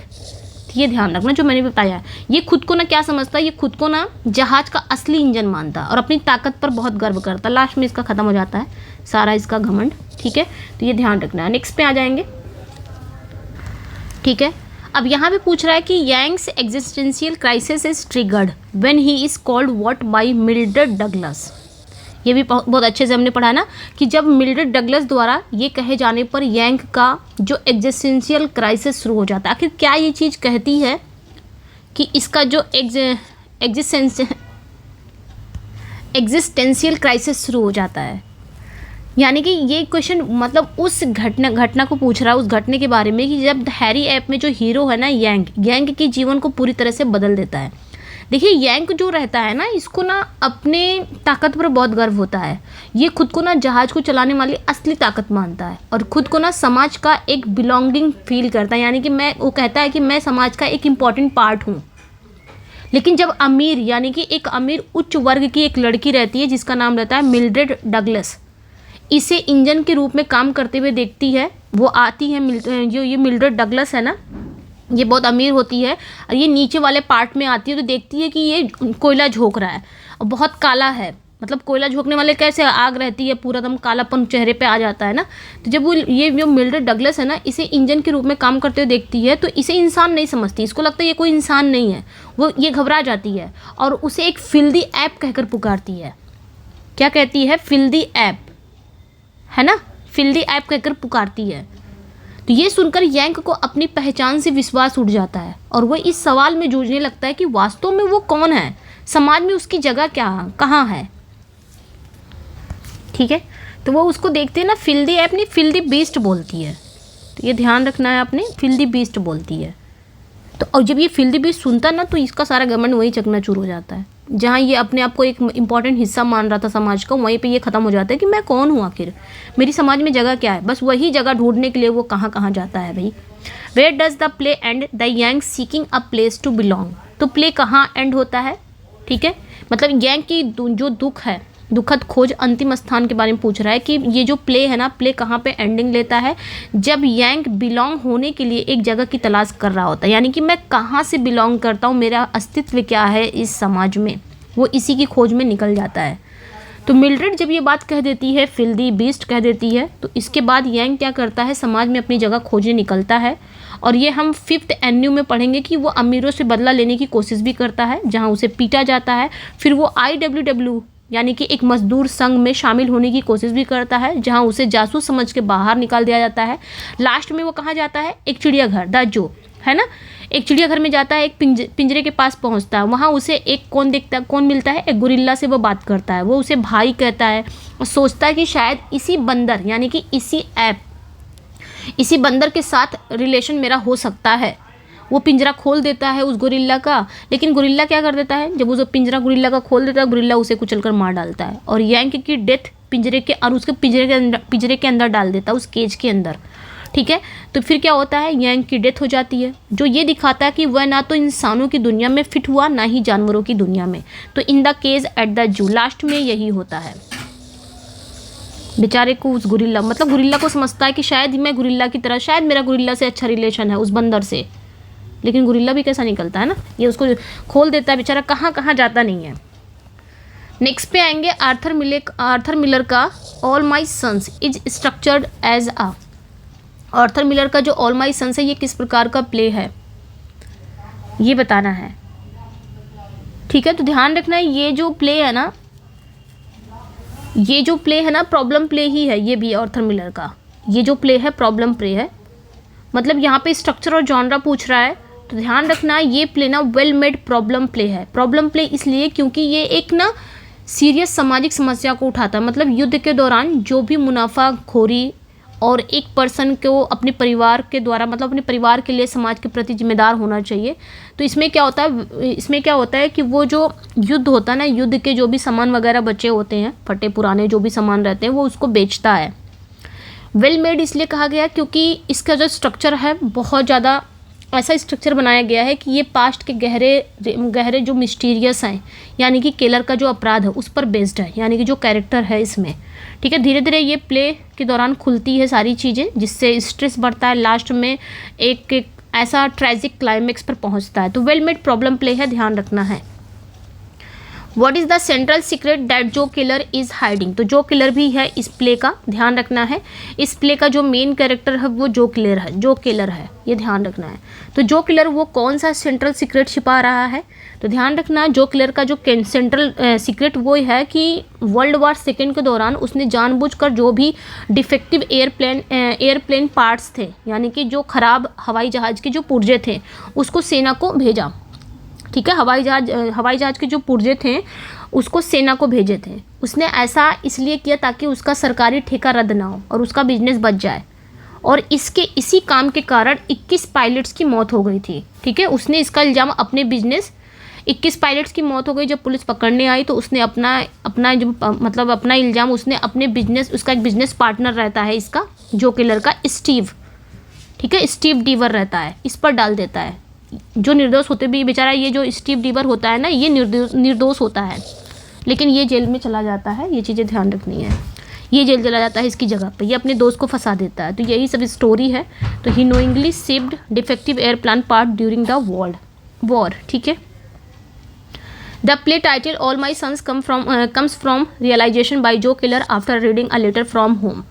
ये ध्यान रखना जो मैंने बताया। ये खुद को ना क्या समझता है, ये खुद को ना जहाज का असली इंजन मानता है और अपनी ताकत पर बहुत गर्व करता है। लास्ट में इसका ख़त्म हो जाता है सारा इसका घमंड। ठीक है, तो ये ध्यान रखना है। नेक्स्ट पे आ जाएंगे। ठीक है, अब यहाँ पे पूछ रहा है कि Yank's existential crisis is triggered when he is called what by Mildred Douglas. ये भी बहुत अच्छे से हमने पढ़ा ना कि जब मिल्ड्रेड डगलस द्वारा ये कहे जाने पर यंग का जो एग्जिस्टेंशियल क्राइसिस शुरू हो जाता है। आखिर क्या ये चीज़ कहती है कि इसका जो एग्जिस्टेंशियल क्राइसिस शुरू हो जाता है, यानी कि ये क्वेश्चन मतलब उस घटना को पूछ रहा है, उस घटने के बारे में कि जब हैरी ऐप में जो हीरो है ना, यंग के जीवन को पूरी तरह से बदल देता है। देखिए, यंग जो रहता है ना, इसको ना अपने ताकत पर बहुत गर्व होता है। ये खुद को ना जहाज को चलाने वाली असली ताकत मानता है और खुद को ना समाज का एक बिलोंगिंग फील करता है, यानी कि वो कहता है कि मैं समाज का एक इम्पॉर्टेंट पार्ट हूँ। लेकिन जब अमीर, यानी कि एक अमीर उच्च वर्ग की एक लड़की रहती है जिसका नाम रहता है मिल्ड्रेड डगलस, इसे इंजन के रूप में काम करते हुए देखती है। वो आती है, जो ये मिल्ड्रेड डगलस है ना, ये बहुत अमीर होती है और ये नीचे वाले पार्ट में आती है, तो देखती है कि ये कोयला झोंक रहा है और बहुत काला है। मतलब कोयला झोंकने वाले कैसे, आग रहती है, पूरा दम कालापन चेहरे पे आ जाता है ना। तो जब वो ये जो मिल्ड्रेड डगलस है ना, इसे इंजन के रूप में काम करते हुए देखती है, तो इसे इंसान नहीं समझती, इसको लगता है ये कोई इंसान नहीं है। वो ये घबरा जाती है और उसे एक फिल्दी ऐप कहकर पुकारती है। क्या कहती है? फिल्दी ऐप, है ना, फिल्दी ऐप कहकर पुकारती है। तो ये सुनकर यंग को अपनी पहचान से विश्वास उठ जाता है और वो इस सवाल में जूझने लगता है कि वास्तव में वो कौन है, समाज में उसकी जगह कहाँ है। ठीक है, तो वो उसको देखते हैं ना, फिल्दी ऐप नहीं, फिल्दी बीस्ट बोलती है। तो ये ध्यान रखना है आपने, फिल्दी बीस्ट बोलती है। तो और जब ये फिल्दी बीस्ट सुनता ना, तो इसका सारा घमंड वही चकनाचूर हो जाता है। जहाँ ये अपने आप को एक इम्पॉर्टेंट हिस्सा मान रहा था समाज का, वहीं पे ये ख़त्म हो जाता है कि मैं कौन हूँ, आखिर मेरी समाज में जगह क्या है। बस वही जगह ढूंढने के लिए वो कहाँ कहाँ जाता है भाई। Where does the play end? The Yank seeking a place to belong. तो प्ले कहाँ एंड होता है? ठीक है, मतलब यंग की जो दुख है, दुखद खोज अंतिम स्थान के बारे में पूछ रहा है कि ये जो प्ले है ना, प्ले कहाँ पे एंडिंग लेता है, जब यांग बिलोंग होने के लिए एक जगह की तलाश कर रहा होता है, यानी कि मैं कहाँ से बिलोंग करता हूँ, मेरा अस्तित्व क्या है इस समाज में, वो इसी की खोज में निकल जाता है। तो मिल्ड्रेड जब ये बात कह देती है, फिल्दी बीस्ट कह देती है, तो इसके बाद यांग क्या करता है, समाज में अपनी जगह खोजने निकलता है। और ये हम 5th एन्यू में पढ़ेंगे कि वो अमीरों से बदला लेने की कोशिश भी करता है, जहाँ उसे पीटा जाता है। फिर वो IWW यानी कि एक मजदूर संघ में शामिल होने की कोशिश भी करता है, जहाँ उसे जासूस समझ के बाहर निकाल दिया जाता है। लास्ट में वो कहाँ जाता है, एक चिड़ियाघर, द जू है ना, एक चिड़ियाघर में जाता है, एक पिंजरे के पास पहुंचता है। वहाँ उसे एक कौन मिलता है, एक गुरिल्ला से वो बात करता है। वो उसे भाई कहता है और सोचता है कि शायद इसी बंदर यानी कि इसी बंदर के साथ रिलेशन मेरा हो सकता है। वो पिंजरा खोल देता है उस गुरिल्ला का, लेकिन गुरिल्ला क्या कर देता है, जब वो पिंजरा गुरिल्ला का खोल देता है, गुरिल्ला उसे कुचलकर मार डालता है और यांग की डेथ उसके पिंजरे के अंदर डाल देता है, उस केज के अंदर। ठीक है, तो फिर क्या होता है, यांग की डेथ हो जाती है, जो ये दिखाता है कि वह ना तो इंसानों की दुनिया में फिट हुआ, ना ही जानवरों की दुनिया में। तो in the cage at the zoo, last में यही होता है। बेचारे को उस गुरिल्ला, मतलब गुरिल्ला को समझता है कि शायद मैं गुरिल्ला की तरह, शायद मेरा गुरिल्ला से अच्छा रिलेशन है उस बंदर से, लेकिन गुरिल्ला भी कैसा निकलता है ना, ये उसको खोल देता है, बेचारा कहाँ कहाँ जाता नहीं है। नेक्स्ट पे आएंगे आर्थर मिलर का all my sons is structured as a. Arthur Miller का जो ऑल माई सन्स है, ये किस प्रकार का प्ले है, ये बताना है। ठीक है, तो ध्यान रखना है, ये जो प्ले है ना, प्रॉब्लम प्ले ही है। ये भी आर्थर मिलर का ये जो प्ले है प्रॉब्लम प्ले है, मतलब यहाँ पे स्ट्रक्चर और जॉनरा पूछ रहा है, तो ध्यान रखना ये प्ले ना वेल मेड प्रॉब्लम प्ले है। प्रॉब्लम प्ले इसलिए क्योंकि ये एक ना सीरियस सामाजिक समस्या को उठाता है, मतलब युद्ध के दौरान जो भी मुनाफाखोरी और एक पर्सन को अपने परिवार के द्वारा, मतलब अपने परिवार के लिए समाज के प्रति जिम्मेदार होना चाहिए। तो इसमें क्या होता है कि वो जो युद्ध होता है ना, युद्ध के जो भी सामान वगैरह बचे होते हैं, फटे पुराने जो भी सामान रहते हैं, वो उसको बेचता है। वेल मेड इसलिए कहा गया क्योंकि इसका जो स्ट्रक्चर है बहुत ज़्यादा ऐसा स्ट्रक्चर बनाया गया है कि ये पास्ट के गहरे जो मिस्टीरियस हैं, यानी कि केलर का जो अपराध है उस पर बेस्ड है, यानी कि जो कैरेक्टर है इसमें। ठीक है, धीरे धीरे ये प्ले के दौरान खुलती है सारी चीज़ें, जिससे स्ट्रेस बढ़ता है, लास्ट में एक ऐसा ट्रेजिक क्लाइमेक्स पर पहुंचता है। तो वेल मेड प्रॉब्लम प्ले है, ध्यान रखना है। What is the central secret that जो किलर इज़ हाइडिंग, तो जो किलर भी है इस प्ले का, ध्यान रखना है। इस प्ले का जो मेन कैरेक्टर है वो जो किलर है, ये ध्यान रखना है। तो जो किलर वो कौन सा सेंट्रल सीक्रेट छिपा रहा है, तो ध्यान रखना जो किलर का जो सेंट्रल सीक्रेट वो है कि वर्ल्ड वॉर सेकेंड के दौरान उसने जानबूझकर जो भी डिफेक्टिव एयरप्लेन पार्ट्स थे, यानी कि जो खराब हवाई जहाज़ के जो पुर्जे थे, उसको सेना को भेजा। ठीक है, हवाई जहाज़ के जो पुर्जे थे उसको सेना को भेजे थे। उसने ऐसा इसलिए किया ताकि उसका सरकारी ठेका रद्द ना हो और उसका बिजनेस बच जाए, और इसी काम के कारण 21 पायलट्स की मौत हो गई थी। ठीक है, उसने इसका इल्ज़ाम अपने 21 पायलट्स की मौत हो गई। जब पुलिस पकड़ने आई तो उसने अपना इल्ज़ाम उसने अपने उसका एक बिजनेस पार्टनर रहता है इसका जो किलर का, स्टीव, ठीक है, स्टीव डीवर रहता है, इस पर डाल देता है। जो निर्दोष होते भी, बेचारा ये जो स्टीव डीवर होता है ना, ये निर्दोष होता है, लेकिन ये जेल में चला जाता है। ये चीज़ें ध्यान रखनी है, ये जेल चला जाता है इसकी जगह पे, ये अपने दोस्त को फंसा देता है। तो यही सब स्टोरी है। तो he knowingly saved defective airplane part during the war. ठीक है, the play title All my Sons comes from realisation by Joe Keller after reading a letter from home.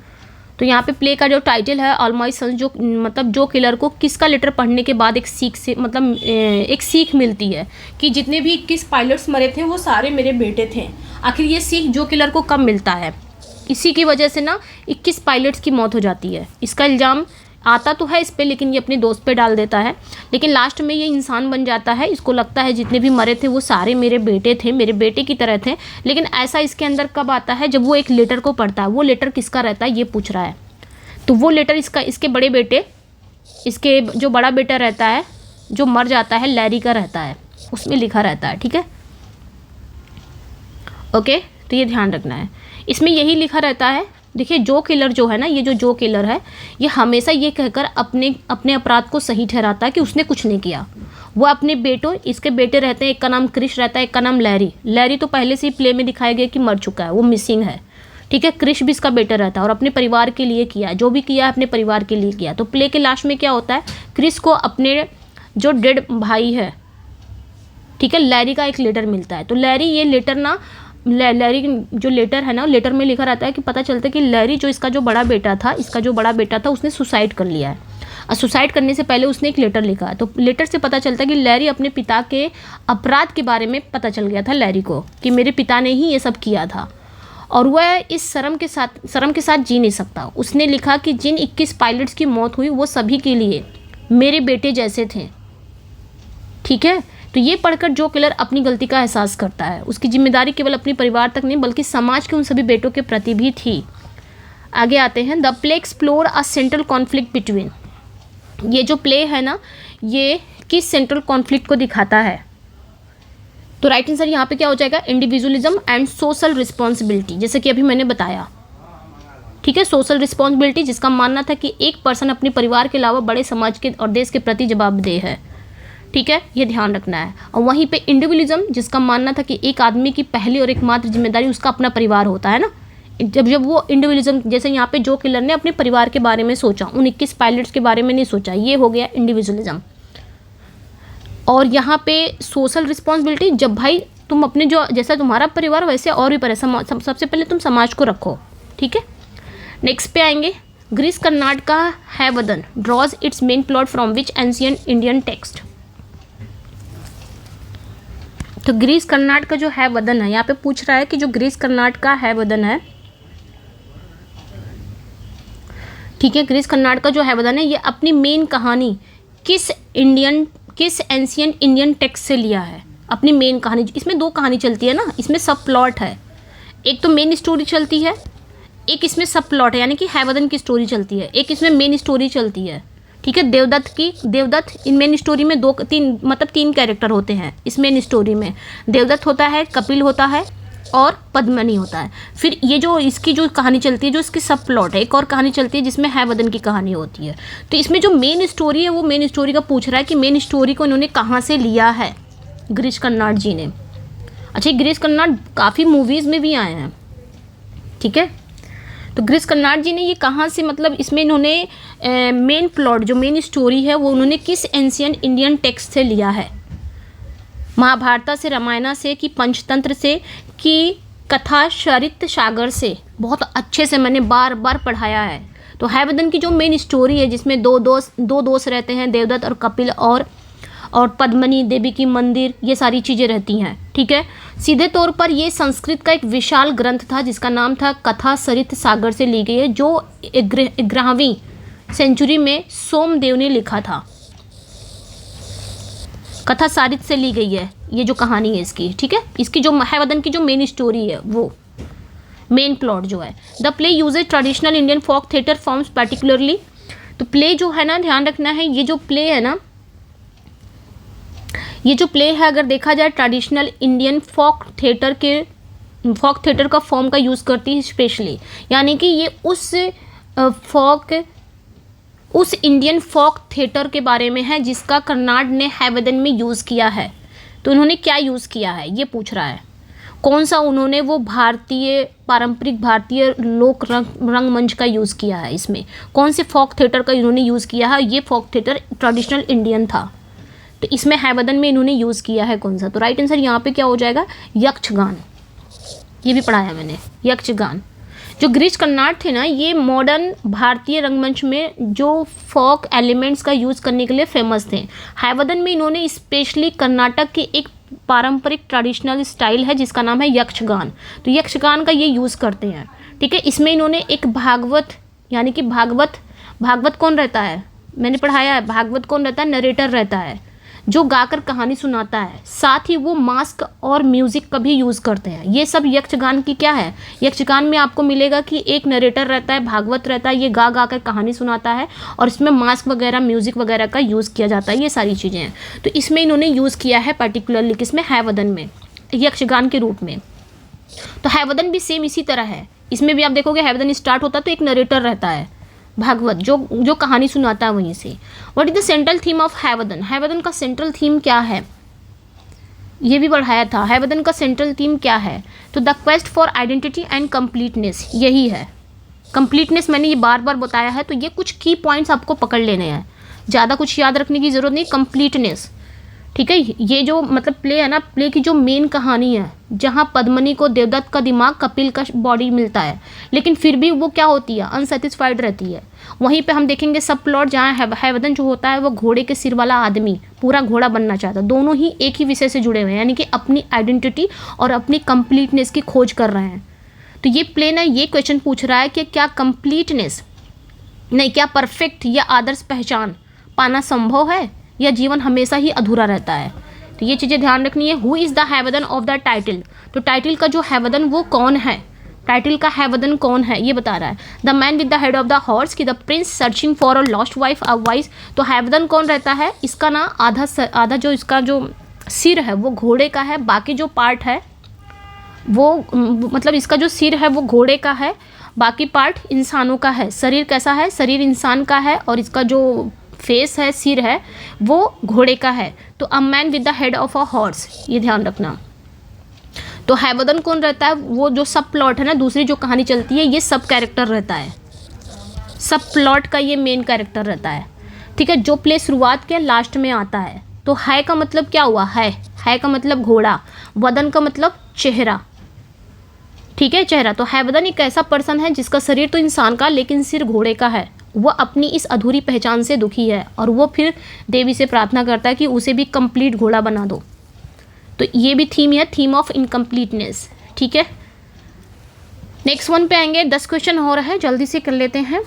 तो यहाँ पे प्ले का जो टाइटल है ऑल माई सन्स, जो मतलब जो किलर को किसका लेटर पढ़ने के बाद एक सीख मिलती है कि जितने भी 21 पायलट्स मरे थे वो सारे मेरे बेटे थे। आखिर ये सीख जो किलर को कब मिलता है, इसी की वजह से ना 21 पायलट्स की मौत हो जाती है। इसका इल्ज़ाम आता तो है इस पे, लेकिन ये अपने दोस्त पे डाल देता है। लेकिन लास्ट में ये इंसान बन जाता है, इसको लगता है जितने भी मरे थे वो सारे मेरे बेटे थे, मेरे बेटे की तरह थे। लेकिन ऐसा इसके अंदर कब आता है, जब वो एक लेटर को पढ़ता है। वो लेटर किसका रहता है ये पूछ रहा है। तो वो लेटर इसके बड़े बेटे, इसके जो बड़ा बेटा रहता है जो मर जाता है, लैरी का रहता है, उसमें लिखा रहता है। ठीक है, ओके, तो ये ध्यान रखना है, इसमें यही लिखा रहता है। देखिए जो किलर जो है ना, ये जो किलर है, ये हमेशा ये कहकर अपने अपराध को सही ठहराता है कि उसने कुछ नहीं किया। वो अपने बेटों, इसके बेटे रहते हैं, एक का नाम क्रिश रहता है, एक का नाम लैरी। लैरी तो पहले से ही प्ले में दिखाया गया कि मर चुका है, वो मिसिंग है, ठीक है। क्रिश भी इसका बेटा रहता है और अपने परिवार के लिए किया है, जो भी किया है अपने परिवार के लिए किया। तो प्ले के लास्ट में क्या होता है, क्रिश को अपने जो डेड भाई है, ठीक है, लैरी का एक लेटर मिलता है। तो लैरी ये लेटर ना, लैरी जो लेटर है ना, लेटर में लिखा रहता है कि पता चलता है कि लैरी जो इसका जो बड़ा बेटा था उसने सुसाइड कर लिया है। और सुसाइड करने से पहले उसने एक लेटर लिखा है। तो लेटर से पता चलता है कि लैरी अपने पिता के अपराध के बारे में पता चल गया था लैरी को कि मेरे पिता ने ही ये सब किया था, और वह इस शर्म के साथ जी नहीं सकता। उसने लिखा कि जिन 21 पायलट्स की मौत हुई वो सभी के लिए मेरे बेटे जैसे थे, ठीक है। तो ये पढ़कर जो किलर अपनी गलती का एहसास करता है, उसकी जिम्मेदारी केवल अपने परिवार तक नहीं बल्कि समाज के उन सभी बेटों के प्रति भी थी। आगे आते हैं, the play explore a central conflict between. ये जो प्ले है ना, ये किस सेंट्रल कॉन्फ्लिक्ट को दिखाता है? तो राइट आंसर यहाँ पे क्या हो जाएगा, इंडिविजुअलिज्म एंड सोशल रिस्पॉन्सिबिलिटी, जैसे कि अभी मैंने बताया, ठीक है। सोशल रिस्पॉन्सिबिलिटी, जिसका मानना था कि एक पर्सन अपने परिवार के अलावा बड़े समाज के और देश के प्रति जवाबदेह है, ठीक है, ये ध्यान रखना है। और वहीं पे इंडिविजुअलिज्म, जिसका मानना था कि एक आदमी की पहली और एकमात्र जिम्मेदारी उसका अपना परिवार होता है ना। जब वो इंडिविजुअलिज्म, जैसे यहाँ पे जो किलर ने अपने परिवार के बारे में सोचा, उन 21 पायलट्स के बारे में नहीं सोचा, ये हो गया इंडिविजुअलिज्म। और यहाँ पे सोशल रिस्पॉन्सिबिलिटी, जब भाई तुम अपने जो जैसा तुम्हारा परिवार वैसे और भी सबसे पहले तुम समाज को रखो, ठीक है। नेक्स्ट पे आएंगे, Girish Karnad Hayavadana draws its main plot from which ancient Indian text. तो ग्रीस कर्नाटक का जो हैवदन है, यहाँ पे पूछ रहा है कि जो ग्रीस कर्नाटक का हैवदन है, ठीक है, ग्रीस कर्नाटक का जो हैवदन है, ये अपनी मेन कहानी किस एंशिएंट इंडियन टेक्स्ट से लिया है? अपनी मेन कहानी, इसमें 2 कहानी चलती है ना, इसमें सब प्लॉट है, एक तो मेन स्टोरी चलती है, एक इसमें सब प्लॉट है, यानी कि हैवदन की स्टोरी चलती है, एक इसमें मेन स्टोरी चलती है, ठीक है। देवदत्त इन मेन स्टोरी में 3 कैरेक्टर होते हैं इस मेन स्टोरी में। देवदत्त होता है, कपिल होता है और पद्मनी होता है। फिर ये जो इसकी जो कहानी चलती है, जो इसकी सब प्लॉट है, एक और कहानी चलती है जिसमें हैवदन की कहानी होती है। तो इसमें जो मेन स्टोरी है, वो मेन स्टोरी का पूछ रहा है कि मेन स्टोरी को इन्होंने कहाँ से लिया है, गिरीश कर्नाड जी ने। अच्छा, गिरीश कर्नाड काफ़ी मूवीज़ में भी आए हैं, ठीक है। तो गिरीश कर्नाड जी ने ये कहाँ से, मतलब इसमें इन्होंने मेन प्लॉट, जो मेन स्टोरी है, वो उन्होंने किस एंशिएंट इंडियन टेक्स्ट से लिया है? महाभारत से, रामायण से, कि पंचतंत्र से, कि कथा सरित सागर से? बहुत अच्छे से मैंने बार बार पढ़ाया है। तो हैवदन की जो मेन स्टोरी है, जिसमें दो दोस्त रहते हैं, देवदत्त और कपिल, और पद्मनी देवी की मंदिर, ये सारी चीज़ें रहती हैं, ठीक है। सीधे तौर पर ये संस्कृत का एक विशाल ग्रंथ था जिसका नाम था कथा सरित सागर से ली गई है, जो 11वीं सेंचुरी में सोमदेव ने लिखा था। कथा सारित से ली गई है ये जो कहानी है इसकी, ठीक है। इसकी जो हैवदन की जो मेन स्टोरी है, वो मेन प्लॉट जो है। The play uses traditional Indian folk theatre forms particularly. तो प्ले जो है ना, ध्यान रखना है, ये जो प्ले है ना, ये जो प्ले है, अगर देखा जाए ट्रेडिशनल इंडियन फोक थिएटर का फॉर्म का यूज़ करती है स्पेशली, यानी कि ये उस इंडियन फोक थिएटर के बारे में है जिसका कर्नाड ने हैवदन में यूज़ किया है। तो उन्होंने क्या यूज़ किया है ये पूछ रहा है, कौन सा उन्होंने वो पारंपरिक भारतीय लोक रंगमंच का यूज़ किया है, इसमें कौन से फोक थिएटर का इन्होंने यूज़ किया है? ये फोक थिएटर ट्रेडिशनल इंडियन था, तो इसमें हैवदन में इन्होंने यूज़ किया है कौन सा? तो राइट आंसर यहाँ पे क्या हो जाएगा, यक्षगान। ये भी पढ़ाया मैंने, यक्षगान। जो गिरीश कर्नाड थे ना, ये मॉडर्न भारतीय रंगमंच में जो फोक एलिमेंट्स का यूज़ करने के लिए फेमस थे। हैवदन में इन्होंने स्पेशली कर्नाटक की एक पारंपरिक ट्रेडिशनल स्टाइल है जिसका नाम है यक्षगान, तो यक्षगान का ये यूज़ करते हैं, ठीक है। इसमें इन्होंने एक भागवत, यानी कि भागवत कौन रहता है, मैंने पढ़ाया है, भागवत कौन रहता है, नरेटर रहता है जो गाकर कहानी सुनाता है, साथ ही वो मास्क और म्यूज़िक का भी यूज़ करते हैं। ये सब यक्षगान की क्या है, यक्षगान में आपको मिलेगा कि एक नरेटर रहता है, भागवत रहता है, ये गा कर कहानी सुनाता है, और इसमें मास्क वगैरह म्यूज़िक वगैरह का यूज़ किया जाता है, ये सारी चीज़ें हैं। तो इसमें इन्होंने यूज़ किया है पर्टिकुलरली किसमें, हैवदन में, यक्षगान के रूप में। तो हैवदन भी सेम इसी तरह है, इसमें भी आप देखोगे हैवदन स्टार्ट होता है तो एक नरेटर रहता है, भागवत, जो कहानी सुनाता है वहीं से। What is the central theme of Hayavadana, Hayavadana का सेंट्रल थीम क्या है, ये भी पढ़ाया था। हैवदन का सेंट्रल थीम क्या है, तो the quest for identity and completeness, यही है। कंप्लीटनेस मैंने ये बार बार बताया है, तो ये कुछ की पॉइंट्स आपको पकड़ लेने हैं, ज़्यादा कुछ याद रखने की ज़रूरत नहीं। कंप्लीटनेस, ठीक है। ये जो मतलब प्ले है ना, प्ले की जो मेन कहानी है, जहाँ पद्मनी को देवदत्त का दिमाग, कपिल का बॉडी मिलता है, लेकिन फिर भी वो क्या होती है, अनसेटिस्फाइड रहती है। वहीं पे हम देखेंगे सब प्लॉट, जहाँ हैवदन जो होता है वो घोड़े के सिर वाला आदमी पूरा घोड़ा बनना चाहता है। दोनों ही एक ही विषय से जुड़े हुए हैं, यानी कि अपनी आइडेंटिटी और अपनी कंप्लीटनेस की खोज कर रहे हैं। तो ये प्ले ना ये क्वेश्चन पूछ रहा है कि क्या कंप्लीटनेस नहीं, क्या परफेक्ट या आदर्श पहचान पाना संभव है, या जीवन हमेशा ही अधूरा रहता है। तो ये चीज़ें ध्यान रखनी है। Who is the Hayavadana of the title, तो टाइटल का जो हैवदन वो कौन है, टाइटल का हैवदन कौन है ये बता रहा है। The man with the head of the horse की the prince searching for a lost wife a wise, तो हैवदन कौन रहता है, इसका ना आधा जो इसका जो सिर है वो घोड़े का है, बाकी जो पार्ट है वो मतलब इसका जो सिर है वो घोड़े का है, बाकी पार्ट इंसानों का है। शरीर कैसा है, शरीर इंसान का है, और इसका जो फेस है, सिर है, वो घोड़े का है। तो a man with the head of a horse, ये ध्यान रखना। तो हैवदन कौन रहता है, वो जो सब प्लॉट है ना, दूसरी जो कहानी चलती है, ये सब कैरेक्टर रहता है, सब प्लॉट का ये मेन कैरेक्टर रहता है, ठीक है। जो प्ले शुरुआत के लास्ट में आता है। तो है का मतलब क्या हुआ, है का मतलब घोड़ा, वदन का मतलब चेहरा, ठीक है, चेहरा। तो हैवदन एक ऐसा पर्सन है जिसका शरीर तो इंसान का लेकिन सिर घोड़े का है। वो अपनी इस अधूरी पहचान से दुखी है, और वो फिर देवी से प्रार्थना करता है कि उसे भी कंप्लीट घोड़ा बना दो। तो ये भी थीम है, थीम ऑफ इनकम्प्लीटनेस, ठीक है। नेक्स्ट वन पे आएंगे, 10 क्वेश्चन हो रहा है, जल्दी से कर लेते हैं।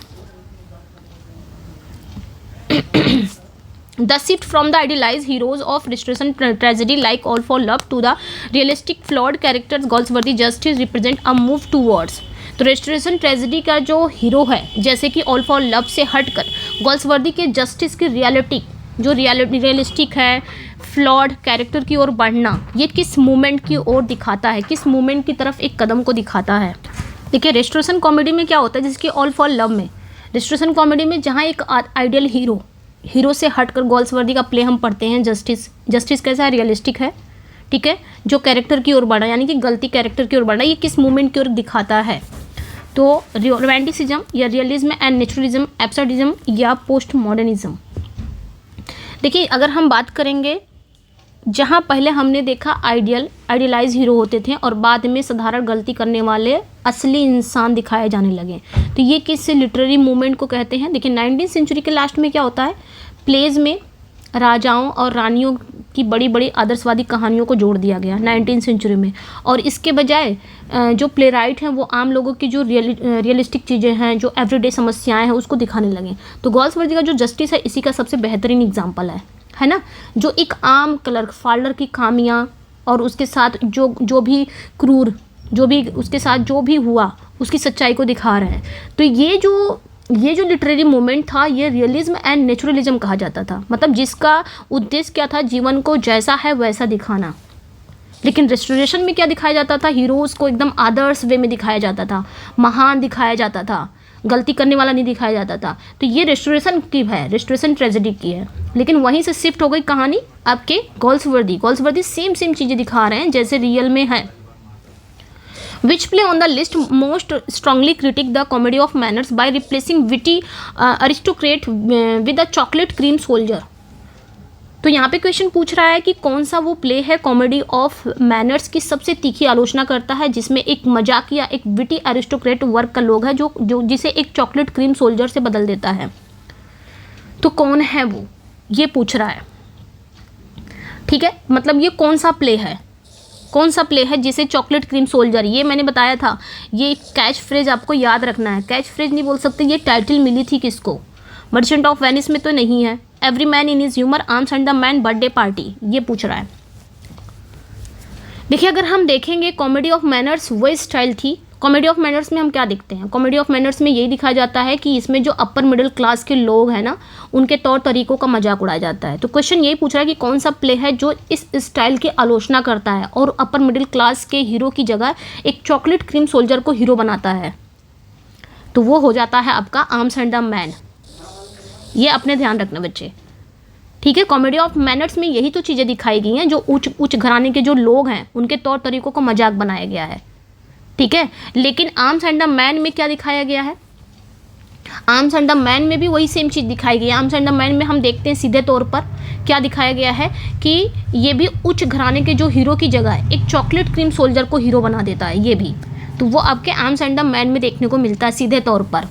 The shift from the idealized heroes of restoration tragedy like All for Love to the realistic flawed characters Goldsworthy Justice represent a move towards, तो रेस्टोरेशन ट्रेजेडी का जो हीरो है, जैसे कि ऑल फॉर लव से हटकर गोल्सवर्दी के जस्टिस की रियलिस्टिक है, फ्लॉड कैरेक्टर की ओर बढ़ना, ये किस मूवमेंट की ओर दिखाता है, किस मूवमेंट की तरफ एक कदम को दिखाता है। देखिए रेस्टोरेशन कॉमेडी में क्या होता है, जैसे कि ऑल फॉर लव में, रेस्टोरेशन कॉमेडी में जहाँ एक आइडियल हीरो से हटकर गोल्सवर्दी का प्ले हम पढ़ते हैं, जस्टिस कैसा है, रियलिस्टिक है, ठीक है, जो कैरेक्टर की ओर बढ़ा, यानी कि गलती कैरेक्टर की ओर बढ़ा, ये किस मूवमेंट की ओर दिखाता है। तो रोमांटिसिज्म या रियलिज्म एंड नेचुरलिज्म, एब्सर्डिज्म या पोस्ट मॉडर्निज्म। देखिए अगर हम बात करेंगे, जहाँ पहले हमने देखा आइडियलाइज हीरो होते थे और बाद में साधारण गलती करने वाले असली इंसान दिखाए जाने लगे, तो ये किस लिटरेरी मूवमेंट को कहते हैं। देखिए 19वीं सेंचुरी के लास्ट में क्या होता है, प्लेज में राजाओं और रानियों की बड़ी बड़ी आदर्शवादी कहानियों को जोड़ दिया गया 19वीं सेंचुरी में, और इसके बजाय जो प्ले राइट हैं वो आम लोगों की जो रियलिस्टिक चीज़ें हैं, जो एवरीडे समस्याएं हैं, उसको दिखाने लगे। तो गोल्सवर्दी का जो जस्टिस है इसी का सबसे बेहतरीन एग्जाम्पल है ना, जो एक आम क्लर्क फाल्डर की खामियां और उसके साथ जो भी क्रूर, जो भी उसके साथ जो भी हुआ उसकी सच्चाई को दिखा रहे हैं। तो ये जो लिटरेरी मूवमेंट था, ये रियलिज्म एंड नेचुरलिज्म कहा जाता था, मतलब जिसका उद्देश्य क्या था, जीवन को जैसा है वैसा दिखाना। लेकिन रेस्टोरेशन में क्या दिखाया जाता था, हीरोज़ को एकदम आदर्श वे में दिखाया जाता था, महान दिखाया जाता था, गलती करने वाला नहीं दिखाया जाता था। तो ये रेस्टोरेशन की है, रेस्टोरेशन ट्रेजेडी की है। लेकिन वहीं से शिफ्ट हो गई कहानी आपके गोल्सवर्दी सेम चीज़ें दिखा रहे हैं जैसे रियल में है। Which play on the list most strongly critique the comedy of manners by replacing witty aristocrat with a chocolate cream soldier। तो यहाँ पे क्वेश्चन पूछ रहा है कि कौन सा वो प्ले है कॉमेडी ऑफ मैनर्स की सबसे तीखी आलोचना करता है, जिसमें एक मजाकिया एक विटी एरिस्टोक्रेट वर्ग का लोग है जो जिसे एक चॉकलेट क्रीम सोल्जर से बदल देता है। तो कौन है वो, ये पूछ रहा है, ठीक है। मतलब ये कौन सा प्ले है जिसे चॉकलेट क्रीम सोल्जर, ये मैंने बताया था, ये कैच फ्रेज आपको याद रखना है। कैच फ्रेज नहीं बोल सकते, ये टाइटल मिली थी किसको, मर्चेंट ऑफ वेनिस में तो नहीं है। Every Man in His humour, arms and the man birthday Party, ये पूछ रहा है। देखिए अगर हम देखेंगे कॉमेडी ऑफ मैनर्स वो स्टाइल थी। कॉमेडी ऑफ मैनर्स में हम क्या देखते हैं, कॉमेडी ऑफ मैनर्स में यही दिखाया जाता है कि इसमें जो अपर मिडिल क्लास के लोग हैं ना, उनके तौर तरीकों का मजाक उड़ाया जाता है। तो क्वेश्चन यही पूछ रहा है कि कौन सा प्ले है जो इस स्टाइल की आलोचना करता है और अपर मिडिल क्लास के हीरो की जगह एक चॉकलेट क्रीम सोल्जर को हीरो बनाता है। तो वो हो जाता है आपका आर्म्स एंड द मैन। ये अपने ध्यान रखना बच्चे, ठीक है। कॉमेडी ऑफ मैनर्स में यही तो चीज़ें दिखाई गई हैं, जो उच्च उच्च घराने के जो लोग हैं उनके तौर तरीकों को मजाक बनाया गया है, ठीक है। लेकिन आर्म्स एंड द मैन में क्या दिखाया गया है, आर्म्स एंड द मैन में भी वही सेम चीज़ दिखाई गई है। आर्म्स एंड द मैन में हम देखते हैं सीधे तौर पर क्या दिखाया गया है कि ये भी उच्च घराने के जो हीरो की जगह एक चॉकलेट क्रीम सोल्जर को हीरो बना देता है, ये भी तो वो आपके आर्म्स एंड द मैन में देखने को मिलता है सीधे तौर पर।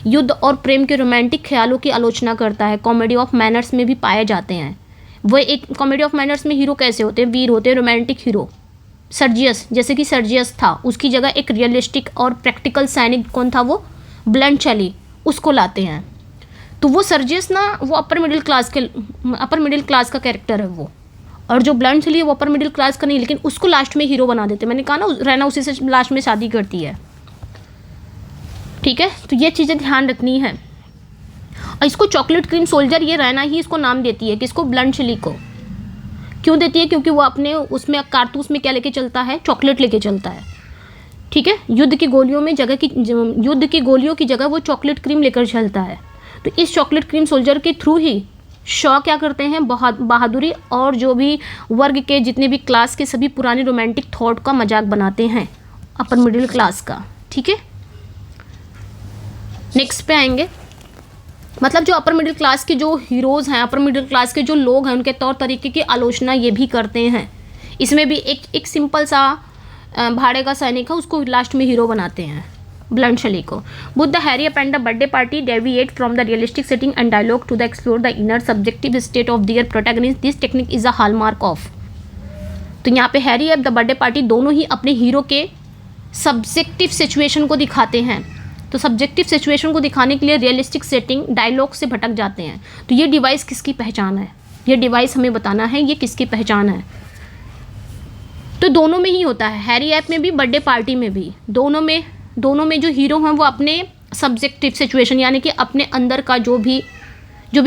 युद्ध और प्रेम के रोमांटिक ख्यालों की आलोचना करता है, कॉमेडी ऑफ मैनर्स में भी पाए जाते हैं। वो एक कॉमेडी ऑफ मैनर्स में हीरो कैसे होते हैं, वीर होते हैं, रोमांटिक हीरो। सर्जियस, जैसे कि सर्जियस था, उसकी जगह एक रियलिस्टिक और प्रैक्टिकल सैनिक कौन था, वो ब्लंट चैली, उसको लाते हैं। तो वो सर्जियस ना वो अपर मिडिल क्लास का कैरेक्टर है वो, और जो ब्लंट चैली है वो अपर मिडिल क्लास का नहीं, लेकिन उसको लास्ट में हीरो बना देते हैं। मैंने कहा ना रैना उसी से लास्ट में शादी करती है, ठीक है। तो ये चीज़ें ध्यान रखनी है। और इसको चॉकलेट क्रीम सोल्जर ये रैना ही इसको नाम देती है, किसको, ब्लंट चैली को। क्यों देती है, क्योंकि वो अपने उसमें कारतूस में क्या लेके चलता है, चॉकलेट लेके चलता है, ठीक है। युद्ध की गोलियों की जगह वो चॉकलेट क्रीम लेकर चलता है। तो इस चॉकलेट क्रीम सोल्जर के थ्रू ही शॉ क्या करते हैं, बहादुरी और जो भी वर्ग के जितने भी क्लास के सभी पुराने रोमांटिक थॉट का मजाक बनाते हैं अपर मिडिल क्लास का, ठीक है। नेक्स्ट पे आएंगे, मतलब जो अपर मिडिल क्लास के जो हीरोज़ हैं, अपर मिडिल क्लास के जो लोग हैं, उनके तौर तरीके की आलोचना ये भी करते हैं। इसमें भी एक सिंपल सा भाड़े का सैनिक है, उसको लास्ट में हीरो बनाते हैं, ब्लंट चैली को। Both the Hairy Ape and the Birthday Party deviate from the realistic setting and dialogue to the explore the inner subjective state of their protagonist, this technique is a hallmark of. तो यहाँ पे Hairy Ape the Birthday Party दोनों ही अपने हीरो के सब्जेक्टिव सिचुएशन को दिखाते हैं। तो सब्जेक्टिव सिचुएशन को दिखाने के लिए रियलिस्टिक सेटिंग डायलॉग से भटक जाते हैं। तो ये डिवाइस किसकी पहचान है, ये डिवाइस हमें बताना है ये किसकी पहचान है। तो दोनों में ही होता है, हैरी ऐप में भी, बर्थडे पार्टी में भी, दोनों में जो हीरो हैं वो अपने सब्जेक्टिव सिचुएशन यानी कि अपने अंदर का जो भी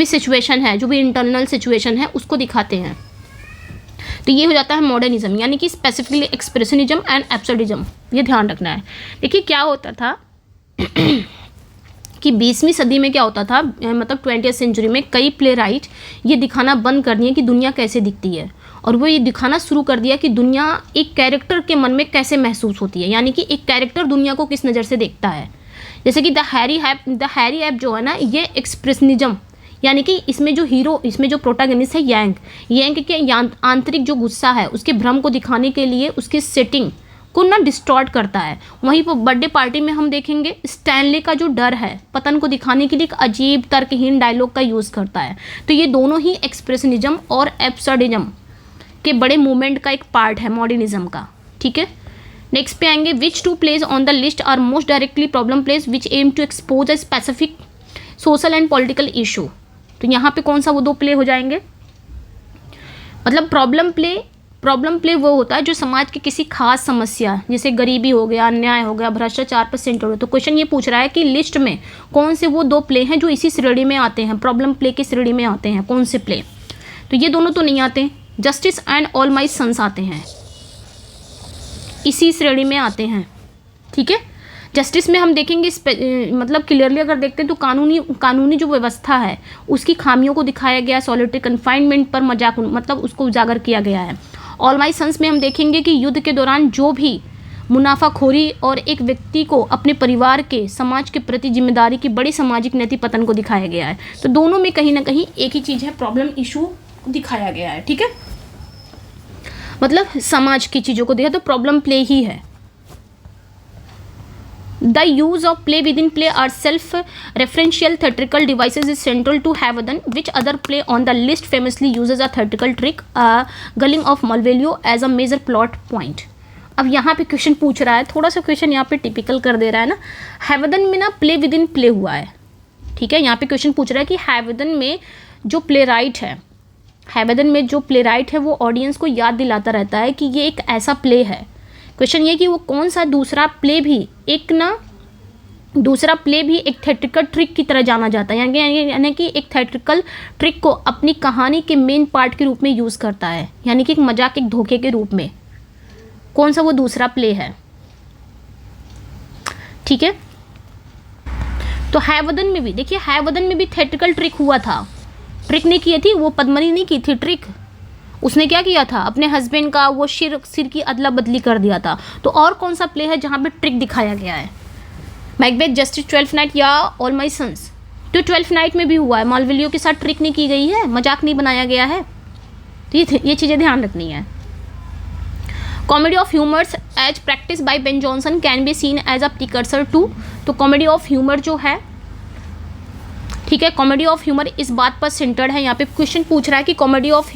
सिचुएशन है, जो भी इंटरनल सिचुएशन है उसको दिखाते हैं। तो ये हो जाता है मॉडर्निज्म, यानी कि स्पेसिफिकली एक्सप्रेशनिज्म एंड एब्सर्डिज्म, ये ध्यान रखना है। देखिए क्या होता था कि 20वीं सदी में क्या होता था, मतलब 20वीं सेंचुरी में कई प्ले राइट ये दिखाना बंद कर दिए कि दुनिया कैसे दिखती है, और वो ये दिखाना शुरू कर दिया कि दुनिया एक कैरेक्टर के मन में कैसे महसूस होती है, यानी कि एक कैरेक्टर दुनिया को किस नज़र से देखता है। जैसे कि द हैरी ऐप जो है ना, ये एक्सप्रेशनिज्म, यानी कि इसमें जो प्रोटैगनिस्ट है यांग के आंतरिक जो गुस्सा है उसके भ्रम को दिखाने के लिए उसकी सेटिंग को ना डिस्टॉर्ट करता है। वहीं पर बर्थडे पार्टी में हम देखेंगे स्टैनले का जो डर है पतन को दिखाने के लिए एक अजीब तर्कहीन डायलॉग का यूज़ करता है। तो ये दोनों ही एक्सप्रेशनिज्म और एब्सर्डिज्म के बड़े मूवमेंट का एक पार्ट है मॉडर्निज्म का, ठीक है। नेक्स्ट पे आएंगे, which two plays on the list are most directly problem plays which aim to expose a specific social and political issue. तो यहाँ पे कौन सा वो दो प्ले हो जाएंगे, मतलब प्रॉब्लम प्ले वो होता है जो समाज की किसी खास समस्या जैसे गरीबी हो गया, अन्याय हो गया, भ्रष्टाचार पर सेंटर हो। तो क्वेश्चन ये पूछ रहा है कि लिस्ट में कौन से वो दो प्ले हैं जो इसी श्रेणी में आते हैं, प्रॉब्लम प्ले की श्रेणी में आते हैं, कौन से प्ले। तो ये दोनों तो नहीं आते, justice and all my sons आते हैं, इसी श्रेणी में आते हैं, ठीक है। जस्टिस में हम देखेंगे मतलब क्लियरली अगर देखते हैं तो कानूनी जो व्यवस्था है उसकी खामियों को दिखाया गया, सॉलिटरी कन्फाइनमेंट पर मजाक मतलब उसको उजागर किया गया है। ऑल माई सन्स में हम देखेंगे कि युद्ध के दौरान जो भी मुनाफाखोरी और एक व्यक्ति को अपने परिवार के समाज के प्रति जिम्मेदारी की बड़ी सामाजिक नैतिक पतन को दिखाया गया है। तो दोनों में कहीं ना कहीं एक ही चीज़ है, प्रॉब्लम इशू दिखाया गया है, ठीक है, मतलब समाज की चीज़ों को दिखा, तो प्रॉब्लम प्ले ही है। The use of play within play or self-referential theatrical devices is central to Havadan, which other play on the list famously uses a theatrical trick, gulling of Malvolio as a major plot point. अब यहाँ पे क्वेश्चन पूछ रहा है, थोड़ा सा क्वेश्चन यहाँ पे टिपिकल कर दे रहा है ना। हैवदन में ना प्ले विद इन प्ले हुआ है, ठीक है। यहाँ पे क्वेश्चन पूछ रहा है कि हैवदन में जो प्ले राइट है वो ऑडियंस को याद दिलाता रहता है कि ये एक ऐसा प्ले है। क्वेश्चन ये कि वो कौन सा दूसरा प्ले भी एक थिएट्रिकल ट्रिक की तरह जाना जाता है, यानी कि एक थिएट्रिकल ट्रिक को अपनी कहानी के मेन पार्ट के रूप में यूज़ करता है, यानी कि एक मजाक, एक धोखे के रूप में। कौन सा वो दूसरा प्ले है, ठीक है। तो हैवदन में भी देखिए, हैवदन में भी थिएट्रिकल ट्रिक हुआ था। ट्रिक नहीं की थी वो, पद्मनी नहीं की थी ट्रिक। उसने क्या किया था, अपने हस्बैंड का वो सिर की अदला बदली कर दिया था। तो और कौन सा प्ले है जहाँ पे ट्रिक दिखाया गया है? मैकबेथ, जस्टिस, ट्वेल्थ नाइट या ऑल माई सन्स? तो ट्वेल्थ नाइट में भी हुआ है, मालवलियो के साथ ट्रिक नहीं की गई है, मजाक नहीं बनाया गया है। तो ये चीज़ें ध्यान रखनी है। Comedy of humours as practised by Ben Jonson can be seen as a precursor to. तो कॉमेडी ऑफ ह्यूमर जो है, ठीक है, कॉमेडी ऑफ ह्यूमर इस बात पर सेंटर्ड है। यहाँ पे क्वेश्चन पूछ रहा है कि कॉमेडी ऑफ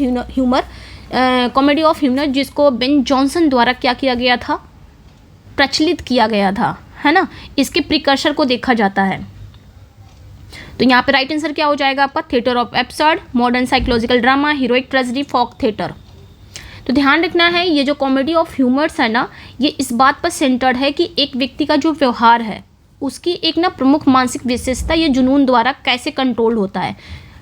ह्यूमर जिसको बेन जॉनसन द्वारा क्या किया गया था, प्रचलित किया गया था, है ना, इसके प्रिकर्सर को देखा जाता है। तो यहाँ पे राइट आंसर क्या हो जाएगा आपका? Theatre of absurd, modern psychological drama, heroic tragedy, folk theatre. तो ध्यान रखना है, ये जो कॉमेडी ऑफ ह्यूमर्स है ना, ये इस बात पर सेंटर्ड है कि एक व्यक्ति का जो व्यवहार है उसकी एक ना प्रमुख मानसिक विशेषता ये जुनून द्वारा कैसे कंट्रोल होता है।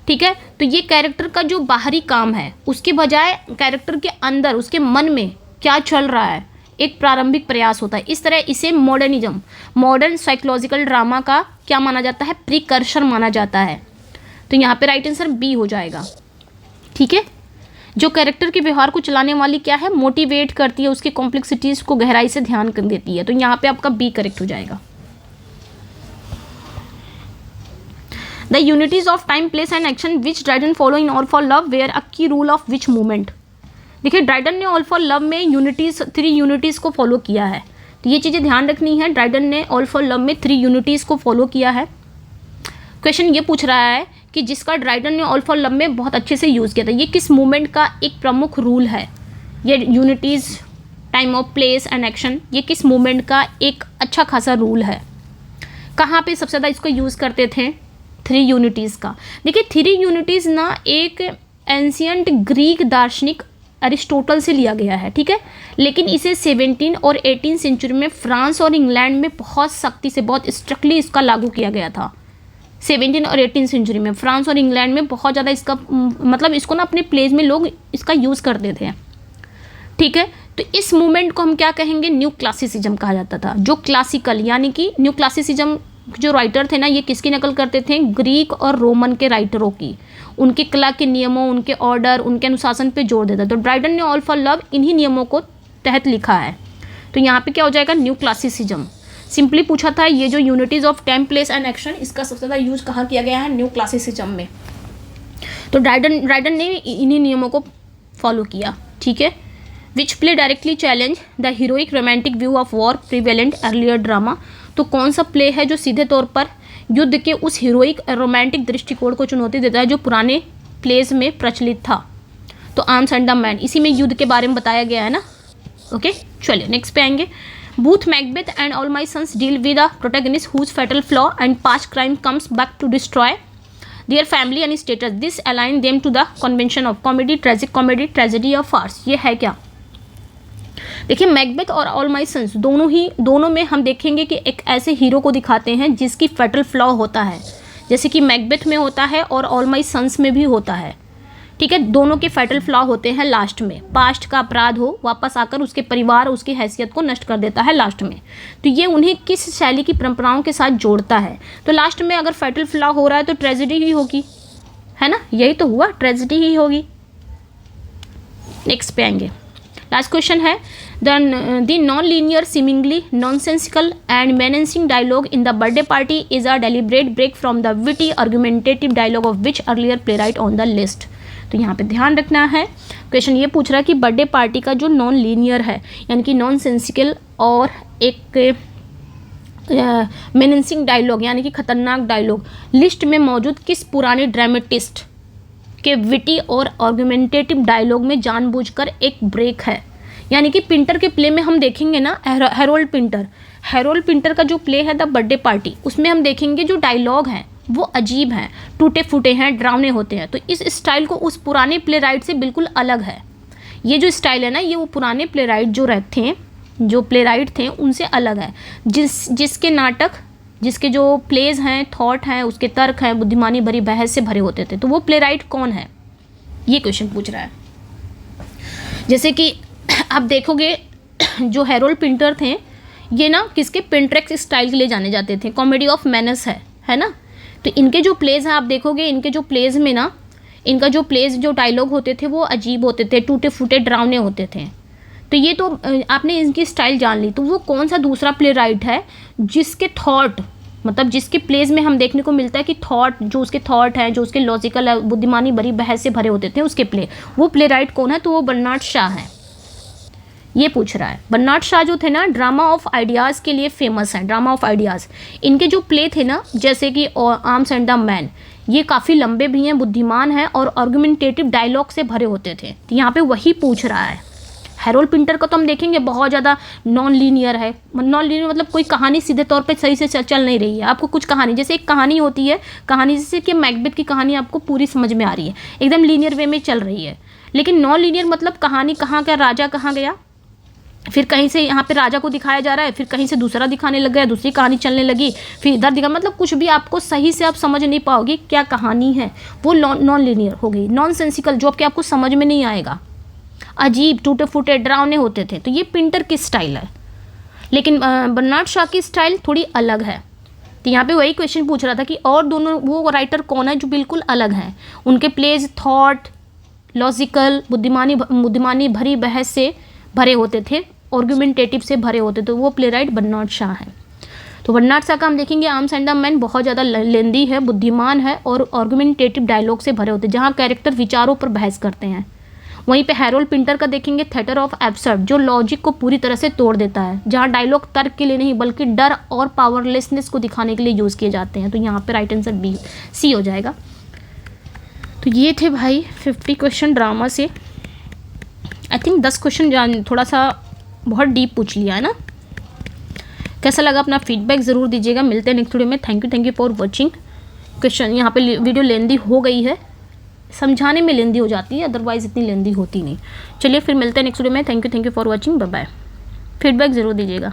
ठीक है, तो ये कैरेक्टर का जो बाहरी काम है उसके बजाय कैरेक्टर के अंदर उसके मन में क्या चल रहा है, एक प्रारंभिक प्रयास होता है। इस तरह इसे मॉडर्निज्म, मॉडर्न साइकोलॉजिकल ड्रामा का क्या माना जाता है? प्रिकर्सर माना जाता है। तो यहाँ पे राइट आंसर बी हो जाएगा। ठीक है, जो कैरेक्टर के व्यवहार को चलाने वाली क्या है, मोटिवेट करती है, उसकी कॉम्प्लेक्सिटीज को गहराई से ध्यान कर देती है। तो यहाँ पे आपका बी करेक्ट हो जाएगा। The unities of time, place and action which Dryden follow in All for Love were a key rule of which movement. देखिए, ड्राइडन ने ऑल फॉर लव में यूनिटीज, 3 यूनिटीज को फॉलो किया है। तो ये चीज़ें ध्यान रखनी है, ड्राइडन ने ऑल फॉर लव में 3 यूनिटीज को फॉलो किया है। क्वेश्चन ये पूछ रहा है कि जिसका ड्राइडन ने ऑल फॉर लव में बहुत अच्छे से यूज़ किया था, ये किस मूवमेंट का एक प्रमुख रूल है? ये unities, time of, place and action, ये किस मूवमेंट का एक अच्छा खासा रूल है? कहाँ पे सबसे ज़्यादा इसको यूज़ करते थे? 3 यूनिटीज़ का। देखिए, 3 यूनिटीज़ ना एक एंशियंट ग्रीक दार्शनिक अरिस्टोटल से लिया गया है, ठीक है, लेकिन इसे 17 और 18 सेंचुरी में फ्रांस और इंग्लैंड में बहुत सख्ती से, बहुत स्ट्रिक्टली इसका लागू किया गया था। 17 और 18 सेंचुरी में फ्रांस और इंग्लैंड में बहुत ज़्यादा इसका मतलब इसको ना अपने प्लेज में लोग इसका यूज़ करते थे। ठीक है, तो इस मूवमेंट को हम क्या कहेंगे? न्यू क्लासिसिज्म कहा जाता था। जो क्लासिकल यानी कि न्यू क्लासिसिज्म जो राइटर थे ना, ये किसकी नकल करते थे? ग्रीक और रोमन के राइटरों की। उनके कला के नियमों, उनके ऑर्डर, उनके अनुशासन पे जोर देता। तो ड्राइडन ने ऑल फॉर लव इन्हीं नियमों को तहत लिखा है। तो यहाँ पे क्या हो जाएगा? New classicism. सिंपली पूछा था ये जो unities of time, place and action, इसका सबसे ज़्यादा यूज कहाँ किया गया है? न्यू क्लासिसिज्म में। तो ड्राइडन ने इन्हीं नियमों को फॉलो किया। ठीक है, which play directly challenge the heroic romantic view of war prevalent earlier drama. तो कौन सा प्ले है जो सीधे तौर पर युद्ध के उस हीरोइक रोमांटिक दृष्टिकोण को चुनौती देता है जो पुराने प्लेस में प्रचलित था? तो आर्म्स एंड द मैन, इसी में युद्ध के बारे में बताया गया है ना। ओके, चलिए नेक्स्ट पे आएंगे। Both Macbeth and All My Sons deal with a protagonist whose fatal flaw and past crime comes back to destroy their family and status. This aligns them to the convention of comedy, tragic comedy, tragedy or farce. ये है क्या? देखिए, मैकबेथ और ऑल माई सन्स दोनों में हम देखेंगे कि एक ऐसे हीरो को दिखाते हैं जिसकी फैटल फ्लॉ होता है, जैसे कि मैकबेथ में होता है और ऑल माई सन्स में भी होता है। ठीक है, दोनों के फैटल फ्लॉ होते हैं लास्ट में। पास्ट का अपराध हो वापस आकर उसके परिवार, उसकी हैसियत को नष्ट कर देता है लास्ट में। तो ये उन्हें किस शैली की परंपराओं के साथ जोड़ता है? तो लास्ट में अगर फैटल फ्लॉ हो रहा है तो ट्रेजेडी ही होगी, है ना, यही तो हुआ, ट्रेजेडी ही होगी। नेक्स्ट पे आएंगे। लास्ट क्वेश्चन है, the non linear, seemingly nonsensical and menacing dialogue in the Birthday Party is a deliberate break from the witty argumentative dialogue of which earlier playwright on the list. तो यहाँ पे ध्यान रखना है, क्वेश्चन ये पूछ रहा है कि बर्थडे पार्टी का जो नॉन लीनियर है यानी कि नॉन सेंसिकल और एक मेनेसिंग डायलॉग यानी कि खतरनाक डायलॉग लिस्ट में मौजूद किस पुराने ड्रामेटिस्ट के विटी और आर्गुमेंटेटिव डायलॉग में जानबूझकर एक ब्रेक है? यानी कि पिंटर के प्ले में हम देखेंगे ना, हैरोल्ड पिंटर का जो प्ले है द बर्थडे पार्टी, उसमें हम देखेंगे जो डायलॉग हैं वो अजीब हैं, टूटे फूटे हैं, डरावने होते हैं। तो इस स्टाइल को उस पुराने प्ले राइट से बिल्कुल अलग है। ये जो स्टाइल है ना, ये वो पुराने प्ले राइट जो प्ले राइट थे उनसे अलग है। जिसके नाटक, जिसके जो प्लेज हैं, थॉट हैं, उसके तर्क हैं, बुद्धिमानी भरी बहस से भरे होते थे। तो वो प्ले राइट कौन है? ये क्वेश्चन पूछ रहा है। जैसे कि आप देखोगे जो हैरोल्ड पिंटर थे, ये ना किसके पिंटरेक्स स्टाइल के लिए जाने जाते थे। कॉमेडी ऑफ मैनर्स है है ना। तो इनके जो प्लेज हैं आप देखोगे, इनके जो प्लेज में ना, इनका जो प्लेज जो डायलॉग होते थे वो अजीब होते थे, टूटे फूटे डरावने होते थे। तो ये तो आपने इनकी स्टाइल जान ली। तो वो कौन सा दूसरा प्ले राइट है जिसके थॉट, मतलब जिसके प्लेज में हम देखने को मिलता है कि थॉट, जो उसके थॉट हैं, जो उसके लॉजिकल बुद्धिमानी भरी बहस से भरे होते थे उसके प्ले, वो प्ले राइट कौन है? तो वो बर्नार्ड शॉ है। ये पूछ रहा है। बर्नार्ड शॉ जो थे ना, ड्रामा ऑफ आइडियाज़ के लिए फेमस हैं, ड्रामा ऑफ आइडियाज़। इनके जो प्ले थे ना, जैसे कि आर्म्स एंड द मैन, ये काफ़ी लंबे भी हैं, बुद्धिमान हैं और आर्गुमेंटेटिव डायलॉग से भरे होते थे। तो यहाँ पे वही पूछ रहा है। हैरोल्ड पिंटर का तो हम देखेंगे बहुत ज़्यादा नॉन लीनियर है। नॉन लीनियर मतलब कोई कहानी सीधे तौर पे सही से चल नहीं रही है। आपको कुछ कहानी, जैसे एक कहानी होती है, कहानी जैसे कि मैकबेथ की कहानी आपको पूरी समझ में आ रही है, एकदम लीनियर वे में चल रही है। लेकिन नॉन लीनियर मतलब कहानी कहाँ का, राजा कहाँ गया, फिर कहीं से यहाँ पे राजा को दिखाया जा रहा है, फिर कहीं से दूसरा दिखाने लग गया, दूसरी कहानी चलने लगी, फिर इधर दिखा, मतलब कुछ भी आपको सही से आप समझ नहीं पाओगे क्या कहानी है। वो नॉन लीनियर हो गई, नॉन सेंसिकल, जो कि आपको समझ में नहीं आएगा, अजीब टूटे फूटे डरावने होते थे। तो ये पिंटर की स्टाइल है। लेकिन बर्नार्ड शॉ की स्टाइल थोड़ी अलग है। तो यहाँ पे वही क्वेश्चन पूछ रहा था कि और दोनों वो राइटर कौन है जो बिल्कुल अलग हैं, उनके प्लेज थॉट, लॉजिकल, बुद्धिमानी भरी बहस से भरे होते थे, आर्गुमेंटेटिव से भरे होते थे। वो प्ले राइट बर्नार्ड शॉ है। तो बर्नार्ड शॉ का हम देखेंगे आर्म्स एंड द मैन बहुत ज़्यादा लेंदी है, बुद्धिमान है और आर्गुमेंटेटिव डायलॉग से भरे होते हैं, जहाँ कैरेक्टर विचारों पर बहस करते हैं। वहीं पे हैरोल्ड पिंटर का देखेंगे थिएटर ऑफ एब्सर्ड, जो लॉजिक को पूरी तरह से तोड़ देता है, जहाँ डायलॉग तर्क के लिए नहीं बल्कि डर और पावरलेसनेस को दिखाने के लिए यूज़ किए जाते हैं। तो यहाँ पे राइट आंसर बी, सी हो जाएगा। तो ये थे भाई 50 क्वेश्चन ड्रामा से। आई थिंक 10 क्वेश्चन थोड़ा सा बहुत डीप पूछ लिया है ना। कैसा लगा अपना फीडबैक ज़रूर दीजिएगा। मिलते हैं नेक्स्ट वीडियो में। Thank you for watching. Question यहाँ पे वीडियो लेंदी हो गई है, समझाने में लेंदी हो जाती है, अदरवाइज़ इतनी लेंदी होती नहीं। चलिए फिर मिलते हैं नेक्स्ट वीडियो में। Thank you for watching. Bye bye. Feedback ज़रूर दीजिएगा।